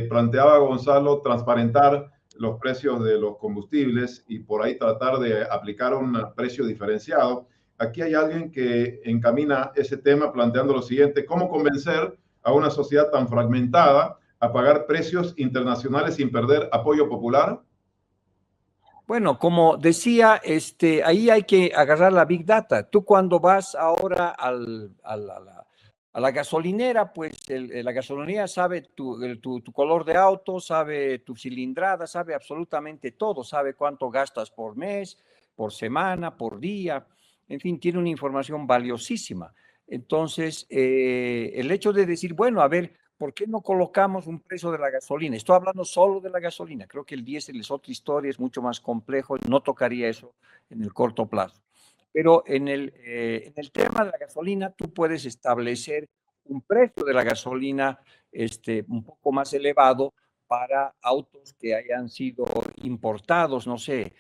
planteaba Gonzalo transparentar los precios de los combustibles y por ahí tratar de aplicar un precio diferenciado. Aquí hay alguien que encamina ese tema planteando lo siguiente: ¿cómo convencer a una sociedad tan fragmentada a pagar precios internacionales sin perder apoyo popular? Bueno, como decía, ahí hay que agarrar la Big Data. Tú cuando vas ahora a la gasolinera, pues la gasolinera sabe tu color de auto, sabe tu cilindrada, sabe absolutamente todo, sabe cuánto gastas por mes, por semana, por día, en fin, tiene una información valiosísima. Entonces, el hecho de decir, bueno, a ver, ¿por qué no colocamos un precio de la gasolina? Estoy hablando solo de la gasolina. Creo que el diésel es otra historia, es mucho más complejo. No tocaría eso en el corto plazo. Pero en el tema de la gasolina, tú puedes establecer un precio de la gasolina un poco más elevado para autos que hayan sido importados, no sé,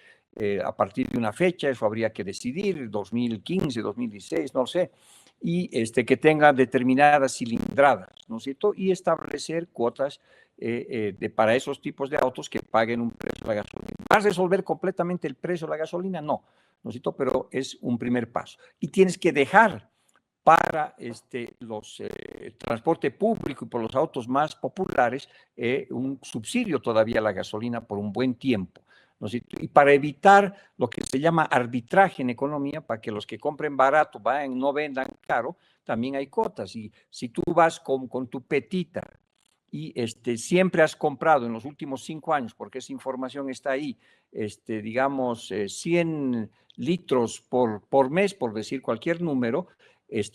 a partir de una fecha, eso habría que decidir, 2015, 2016, no sé, y que tenga determinadas cilindradas, ¿no es cierto? Y establecer cuotas para esos tipos de autos que paguen un precio de la gasolina. ¿Vas a resolver completamente el precio de la gasolina? No, ¿no es cierto? Pero es un primer paso. Y tienes que dejar para los transporte público y por los autos más populares un subsidio todavía a la gasolina por un buen tiempo, ¿no es cierto? Y para evitar lo que se llama arbitraje en economía, para que los que compren barato no vendan caro, también hay cuotas. Y si tú vas con tu petita y siempre has comprado en los últimos 5 años, porque esa información está ahí, digamos, 100 litros por mes, por decir cualquier número,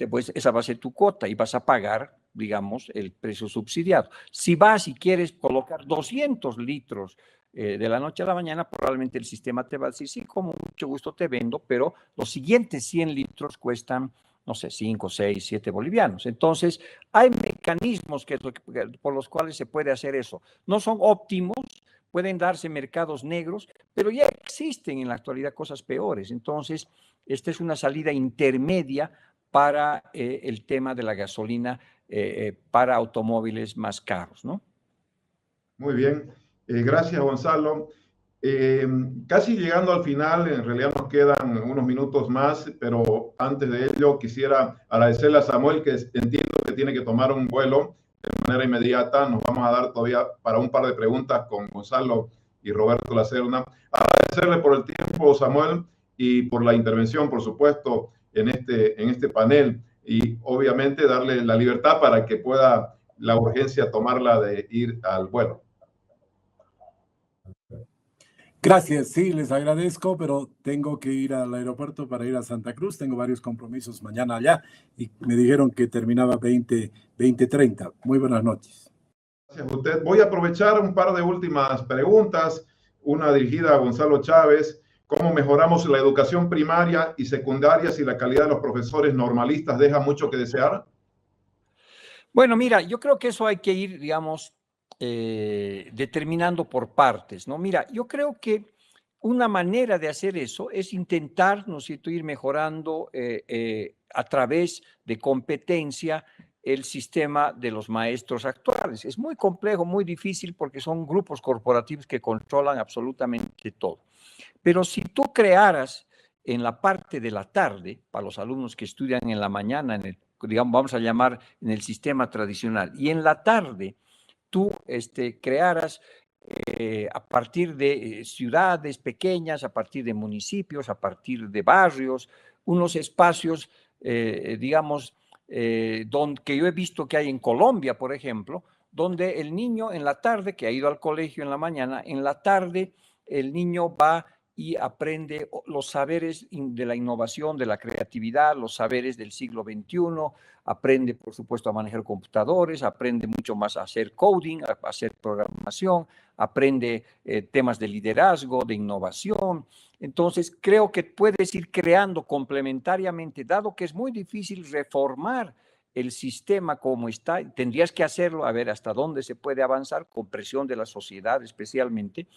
pues esa va a ser tu cuota y vas a pagar digamos, el precio subsidiado. Si vas y quieres colocar 200 litros de la noche a la mañana, probablemente el sistema te va a decir, sí, con mucho gusto te vendo, pero los siguientes 100 litros cuestan, no sé, 5, 6, 7 bolivianos. Entonces, hay mecanismos por los cuales se puede hacer eso. No son óptimos, pueden darse mercados negros, pero ya existen en la actualidad cosas peores. Entonces, esta es una salida intermedia para el tema de la gasolina para automóviles más caros, ¿no? Muy bien, gracias Gonzalo. Casi llegando al final, en realidad nos quedan unos minutos más, pero antes de ello quisiera agradecerle a Samuel, que entiendo que tiene que tomar un vuelo de manera inmediata. Nos vamos a dar todavía para un par de preguntas con Gonzalo y Roberto Lacerna. Agradecerle por el tiempo, Samuel, y por la intervención, por supuesto, en este panel, y obviamente darle la libertad para que pueda la urgencia tomarla de ir al vuelo. Gracias, sí, les agradezco, pero tengo que ir al aeropuerto para ir a Santa Cruz. Tengo varios compromisos mañana allá y me dijeron que terminaba 20:30. Muy buenas noches. Gracias a usted. Voy a aprovechar un par de últimas preguntas, una dirigida a Gonzalo Chávez. ¿Cómo mejoramos la educación primaria y secundaria si la calidad de los profesores normalistas deja mucho que desear? Bueno, mira, yo creo que eso hay que ir, digamos, determinando por partes, ¿no? Mira, yo creo que una manera de hacer eso es intentar, ¿no es cierto?, ir mejorando a través de competencia el sistema de los maestros actuales. Es muy complejo, muy difícil porque son grupos corporativos que controlan absolutamente todo. Pero si tú crearas en la parte de la tarde, para los alumnos que estudian en la mañana, digamos, vamos a llamar en el sistema tradicional, y en la tarde tú crearas a partir de ciudades pequeñas, a partir de municipios, a partir de barrios, unos espacios, digamos, que yo he visto que hay en Colombia, por ejemplo, donde el niño en la tarde, que ha ido al colegio en la mañana, en la tarde el niño va y aprende los saberes de la innovación, de la creatividad, los saberes del siglo XXI, aprende, por supuesto, a manejar computadores, aprende mucho más a hacer coding, a hacer programación, aprende temas de liderazgo, de innovación. Entonces, creo que puedes ir creando complementariamente, dado que es muy difícil reformar el sistema como está, tendrías que hacerlo, a ver hasta dónde se puede avanzar, con presión de la sociedad especialmente,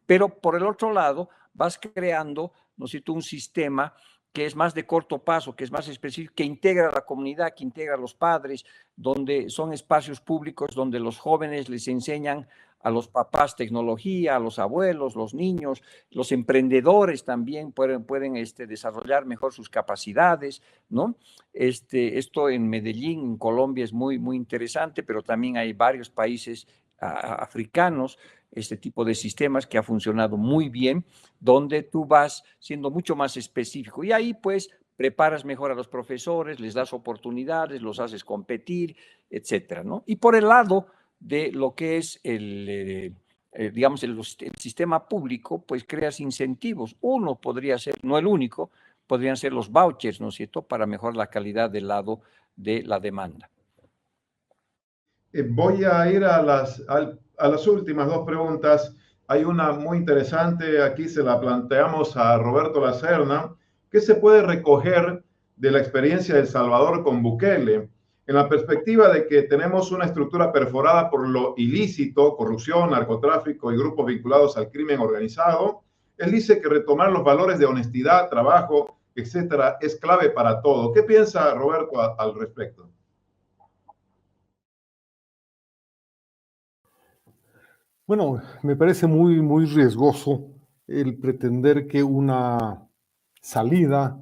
pero por el otro lado, vas creando, ¿no es cierto?, un sistema que es más de corto paso, que es más específico, que integra a la comunidad, que integra a los padres, donde son espacios públicos donde los jóvenes les enseñan a los papás tecnología, a los abuelos, los niños, los emprendedores también pueden desarrollar mejor sus capacidades, ¿no? Esto en Medellín, en Colombia, es muy, muy interesante, pero también hay varios países africanos, este tipo de sistemas que ha funcionado muy bien, donde tú vas siendo mucho más específico y ahí pues preparas mejor a los profesores, les das oportunidades, los haces competir, etcétera, ¿no? Y por el lado de lo que es digamos, el sistema público, pues creas incentivos. Uno podría ser, no el único, podrían ser los vouchers, ¿no es cierto?, para mejorar la calidad del lado de la demanda. Voy a ir a las últimas dos preguntas. Hay una muy interesante, aquí se la planteamos a Roberto Lacerna. ¿Qué se puede recoger de la experiencia de El Salvador con Bukele? En la perspectiva de que tenemos una estructura perforada por lo ilícito, corrupción, narcotráfico y grupos vinculados al crimen organizado, él dice que retomar los valores de honestidad, trabajo, etcétera, es clave para todo. ¿Qué piensa Roberto al respecto? Bueno, me parece muy, muy riesgoso el pretender que una salida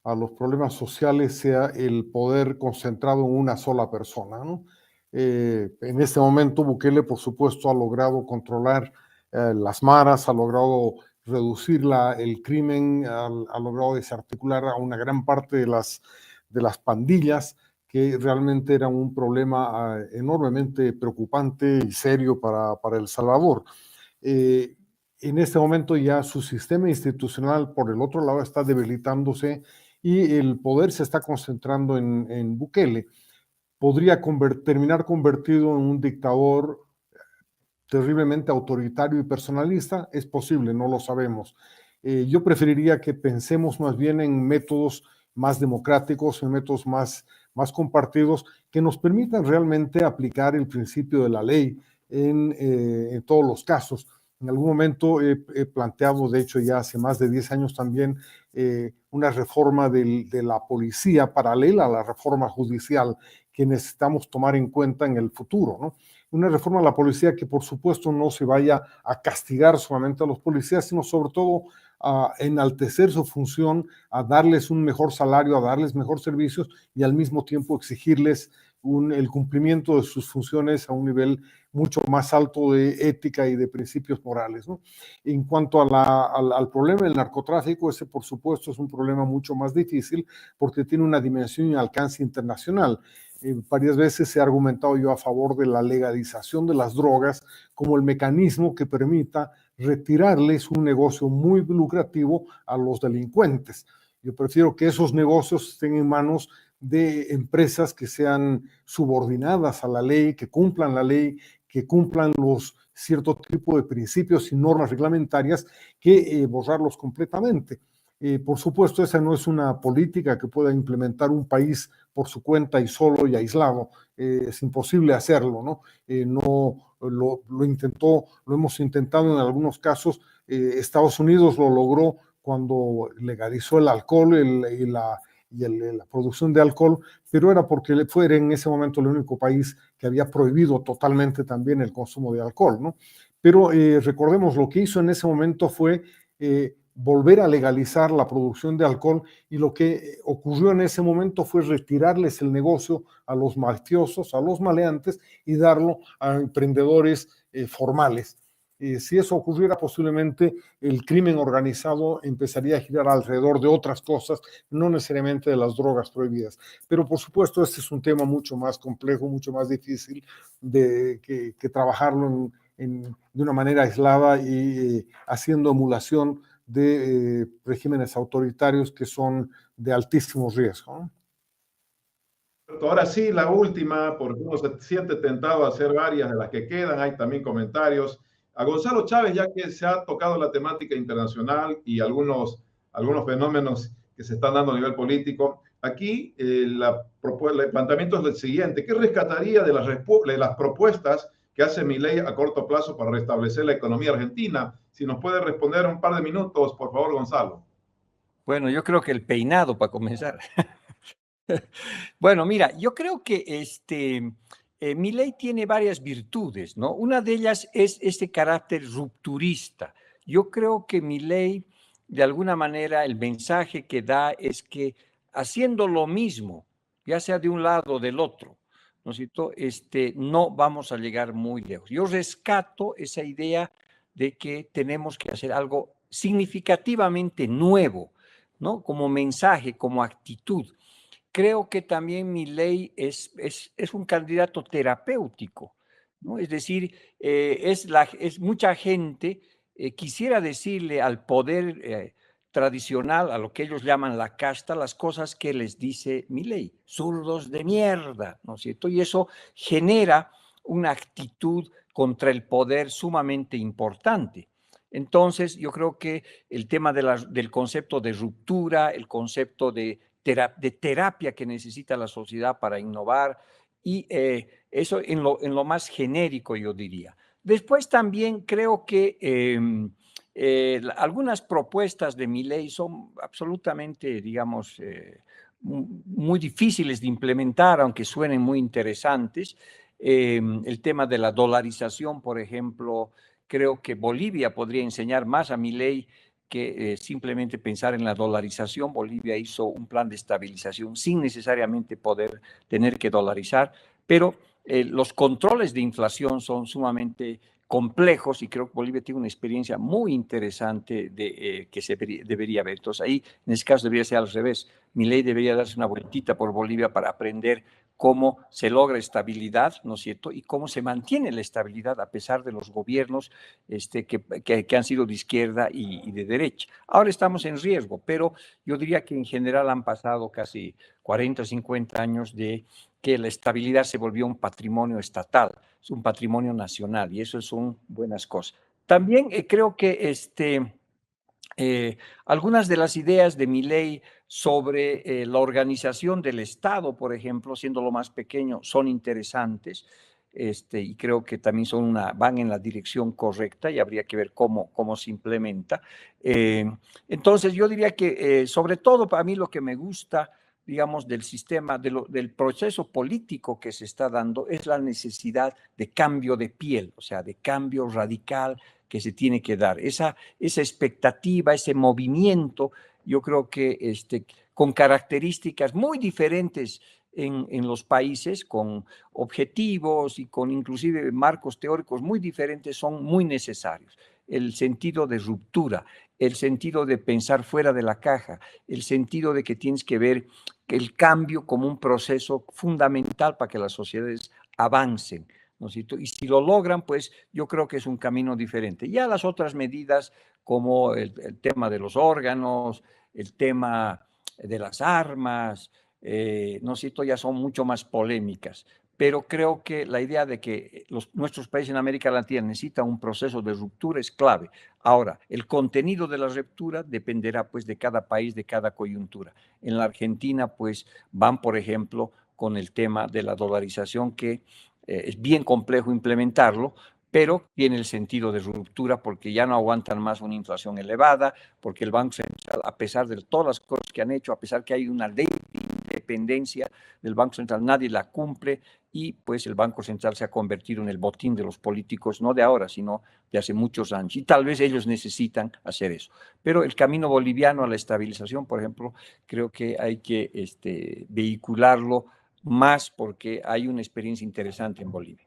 a los problemas sociales sea el poder concentrado en una sola persona, ¿no? En este momento Bukele, por supuesto, ha logrado controlar las maras, ha logrado reducir el crimen, ha logrado desarticular a una gran parte de las pandillas, que realmente era un problema enormemente preocupante y serio para El Salvador. En este momento ya su sistema institucional, por el otro lado, está debilitándose y el poder se está concentrando en Bukele. podría terminar convertido en un dictador terriblemente autoritario y personalista. Es posible, no lo sabemos. Yo preferiría que pensemos más bien en métodos más democráticos, en métodos más compartidos, que nos permitan realmente aplicar el principio de la ley en todos los casos. En algún momento he planteado, de hecho ya hace más de 10 años también, una reforma de la policía paralela a la reforma judicial que necesitamos tomar en cuenta en el futuro, ¿no? Una reforma a la policía que por supuesto no se vaya a castigar solamente a los policías, sino sobre todo a enaltecer su función, a darles un mejor salario, a darles mejor servicios y al mismo tiempo exigirles el cumplimiento de sus funciones a un nivel mucho más alto de ética y de principios morales, ¿no? En cuanto al problema del narcotráfico, ese por supuesto es un problema mucho más difícil porque tiene una dimensión y alcance internacional. Varias veces he argumentado yo a favor de la legalización de las drogas como el mecanismo que permita retirarles un negocio muy lucrativo a los delincuentes. Yo prefiero que esos negocios estén en manos de empresas que sean subordinadas a la ley, que cumplan la ley, que cumplan los cierto tipo de principios y normas reglamentarias, que borrarlos completamente. Por supuesto, esa no es una política que pueda implementar un país por su cuenta y solo y aislado. Es imposible hacerlo, ¿no? Lo hemos intentado en algunos casos. Estados Unidos lo logró cuando legalizó el alcohol y la producción de alcohol, pero era porque fue en ese momento el único país que había prohibido totalmente también el consumo de alcohol, ¿no? Pero recordemos, lo que hizo en ese momento fue volver a legalizar la producción de alcohol, y lo que ocurrió en ese momento fue retirarles el negocio a los mafiosos, a los maleantes, y darlo a emprendedores formales. Si eso ocurriera, posiblemente el crimen organizado empezaría a girar alrededor de otras cosas, no necesariamente de las drogas prohibidas. Pero por supuesto, este es un tema mucho más complejo, mucho más difícil que trabajarlo de una manera aislada y haciendo emulación de regímenes autoritarios que son de altísimo riesgo, ¿no? Ahora sí, la última, porque uno se siente tentado a hacer varias de las que quedan. Hay también comentarios. A Gonzalo Chávez, ya que se ha tocado la temática internacional y algunos fenómenos que se están dando a nivel político, aquí el planteamiento es el siguiente: ¿qué rescataría de las propuestas que hace Milei a corto plazo para restablecer la economía argentina? Si nos puede responder un par de minutos, por favor, Gonzalo. Bueno, yo creo que el peinado, para comenzar. Bueno, mira, yo creo que Milei tiene varias virtudes, ¿no? Una de ellas es este carácter rupturista. Yo creo que Milei, de alguna manera, el mensaje que da es que haciendo lo mismo, ya sea de un lado o del otro, ¿no es cierto? No vamos a llegar muy lejos. Yo rescato esa idea de que tenemos que hacer algo significativamente nuevo, ¿no? Como mensaje, como actitud. Creo que también Milei es un candidato terapéutico, ¿no? Es decir, es mucha gente quisiera decirle al poder tradicional, a lo que ellos llaman la casta, las cosas que les dice Milei, zurdos de mierda, ¿no es cierto? Y eso genera una actitud contra el poder sumamente importante. Entonces, yo creo que el tema del concepto de ruptura, el concepto de terapia que necesita la sociedad para innovar, y eso en lo más genérico, yo diría. Después también creo que algunas propuestas de Milei son absolutamente, digamos, muy difíciles de implementar, aunque suenen muy interesantes. El tema de la dolarización, por ejemplo, creo que Bolivia podría enseñar más a Milei que simplemente pensar en la dolarización. Bolivia hizo un plan de estabilización sin necesariamente tener que dolarizar, pero los controles de inflación son sumamente complejos, y creo que Bolivia tiene una experiencia muy interesante que se debería ver. Entonces ahí, en ese caso, debería ser al revés. Milei debería darse una vueltita por Bolivia para aprender cómo se logra estabilidad, ¿no es cierto? Y cómo se mantiene la estabilidad a pesar de los gobiernos que han sido de izquierda y de derecha. Ahora estamos en riesgo, pero yo diría que en general han pasado casi 40, 50 años de que la estabilidad se volvió un patrimonio estatal, es un patrimonio nacional, y eso son buenas cosas. También creo que algunas de las ideas de Milei sobre la organización del Estado, por ejemplo, siendo lo más pequeño, son interesantes. Y creo que también van en la dirección correcta y habría que ver cómo se implementa. Entonces, yo diría que sobre todo para mí lo que me gusta, digamos, del sistema, del proceso político que se está dando es la necesidad de cambio de piel, o sea, de cambio radical que se tiene que dar. Esa expectativa, ese movimiento, yo creo que con características muy diferentes en los países, con objetivos y con inclusive marcos teóricos muy diferentes, son muy necesarios. El sentido de ruptura, el sentido de pensar fuera de la caja, el sentido de que tienes que ver el cambio como un proceso fundamental para que las sociedades avancen, ¿no es cierto? Y si lo logran, pues yo creo que es un camino diferente. Ya las otras medidas, como el tema de los órganos, el tema de las armas, no sé, ya son mucho más polémicas, pero creo que la idea de que nuestros países en América Latina necesitan un proceso de ruptura es clave. Ahora, el contenido de la ruptura dependerá pues de cada país, de cada coyuntura. En la Argentina pues van, por ejemplo, con el tema de la dolarización, que es bien complejo implementarlo, pero tiene el sentido de ruptura porque ya no aguantan más una inflación elevada, porque el Banco Central, a pesar de todas las cosas que han hecho, a pesar que hay una ley de independencia del Banco Central, nadie la cumple, y pues el Banco Central se ha convertido en el botín de los políticos, no de ahora, sino de hace muchos años, y tal vez ellos necesitan hacer eso. Pero el camino boliviano a la estabilización, por ejemplo, creo que hay que vehicularlo más porque hay una experiencia interesante en Bolivia.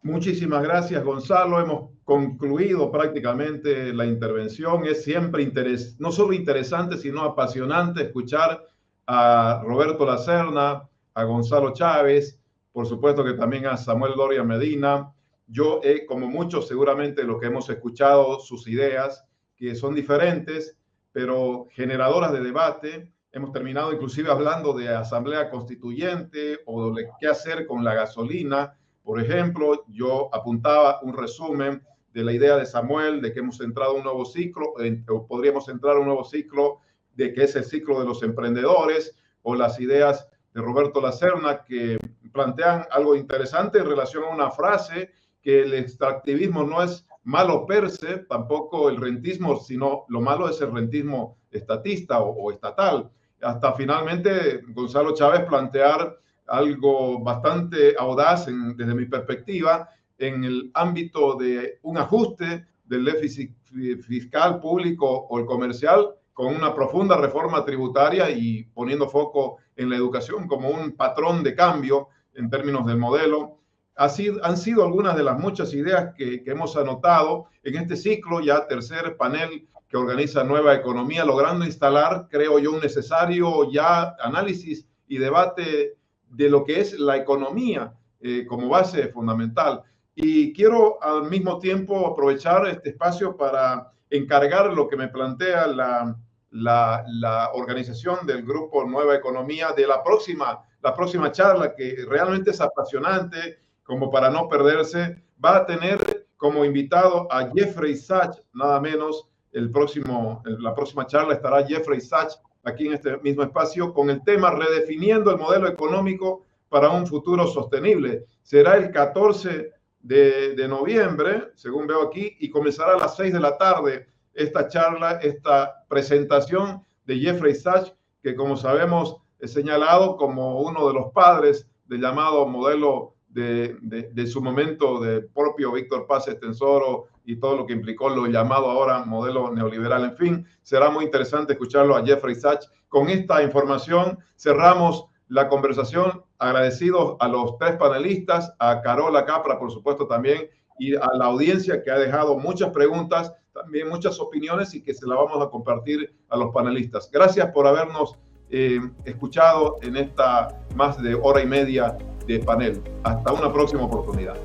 Muchísimas gracias, Gonzalo. Hemos concluido prácticamente la intervención. Es siempre no solo interesante, sino apasionante escuchar a Roberto Lacerna, a Gonzalo Chávez, por supuesto que también a Samuel Doria Medina. Yo, como muchos, seguramente los que hemos escuchado sus ideas, que son diferentes, pero generadoras de debate. Hemos terminado inclusive hablando de asamblea constituyente o de qué hacer con la gasolina. Por ejemplo, yo apuntaba un resumen de la idea de Samuel de que hemos entrado a un nuevo ciclo, o podríamos entrar a un nuevo ciclo, de que es el ciclo de los emprendedores, o las ideas de Roberto Lacerna, que plantean algo interesante en relación a una frase, que el extractivismo no es malo per se, tampoco el rentismo, sino lo malo es el rentismo estatista o estatal. Hasta finalmente Gonzalo Chávez plantear algo bastante audaz desde mi perspectiva en el ámbito de un ajuste del déficit fiscal público o el comercial con una profunda reforma tributaria y poniendo foco en la educación como un patrón de cambio en términos del modelo. Han sido algunas de las muchas ideas que hemos anotado en este ciclo, ya tercer panel que organiza Nueva Economía, logrando instalar, creo yo, un necesario ya análisis y debate de lo que es la economía como base fundamental. Y quiero al mismo tiempo aprovechar este espacio para encargar lo que me plantea la organización del grupo Nueva Economía de la próxima charla, que realmente es apasionante, como para no perderse. Va a tener como invitado a Jeffrey Sachs, nada menos. La próxima charla estará Jeffrey Sachs aquí en este mismo espacio con el tema redefiniendo el modelo económico para un futuro sostenible. Será el 14 de noviembre, según veo aquí, y comenzará a las 6 de la tarde esta charla, esta presentación de Jeffrey Sachs, que como sabemos es señalado como uno de los padres del llamado modelo de su momento de propio Víctor Paz Estenssoro y todo lo que implicó lo llamado ahora modelo neoliberal. En fin, será muy interesante escucharlo a Jeffrey Sachs. Con esta información cerramos la conversación, agradecidos a los tres panelistas, a Carola Capra, por supuesto, también, y a la audiencia que ha dejado muchas preguntas, también muchas opiniones, y que se la vamos a compartir a los panelistas. Gracias por habernos escuchado en esta más de hora y media de panel. Hasta una próxima oportunidad.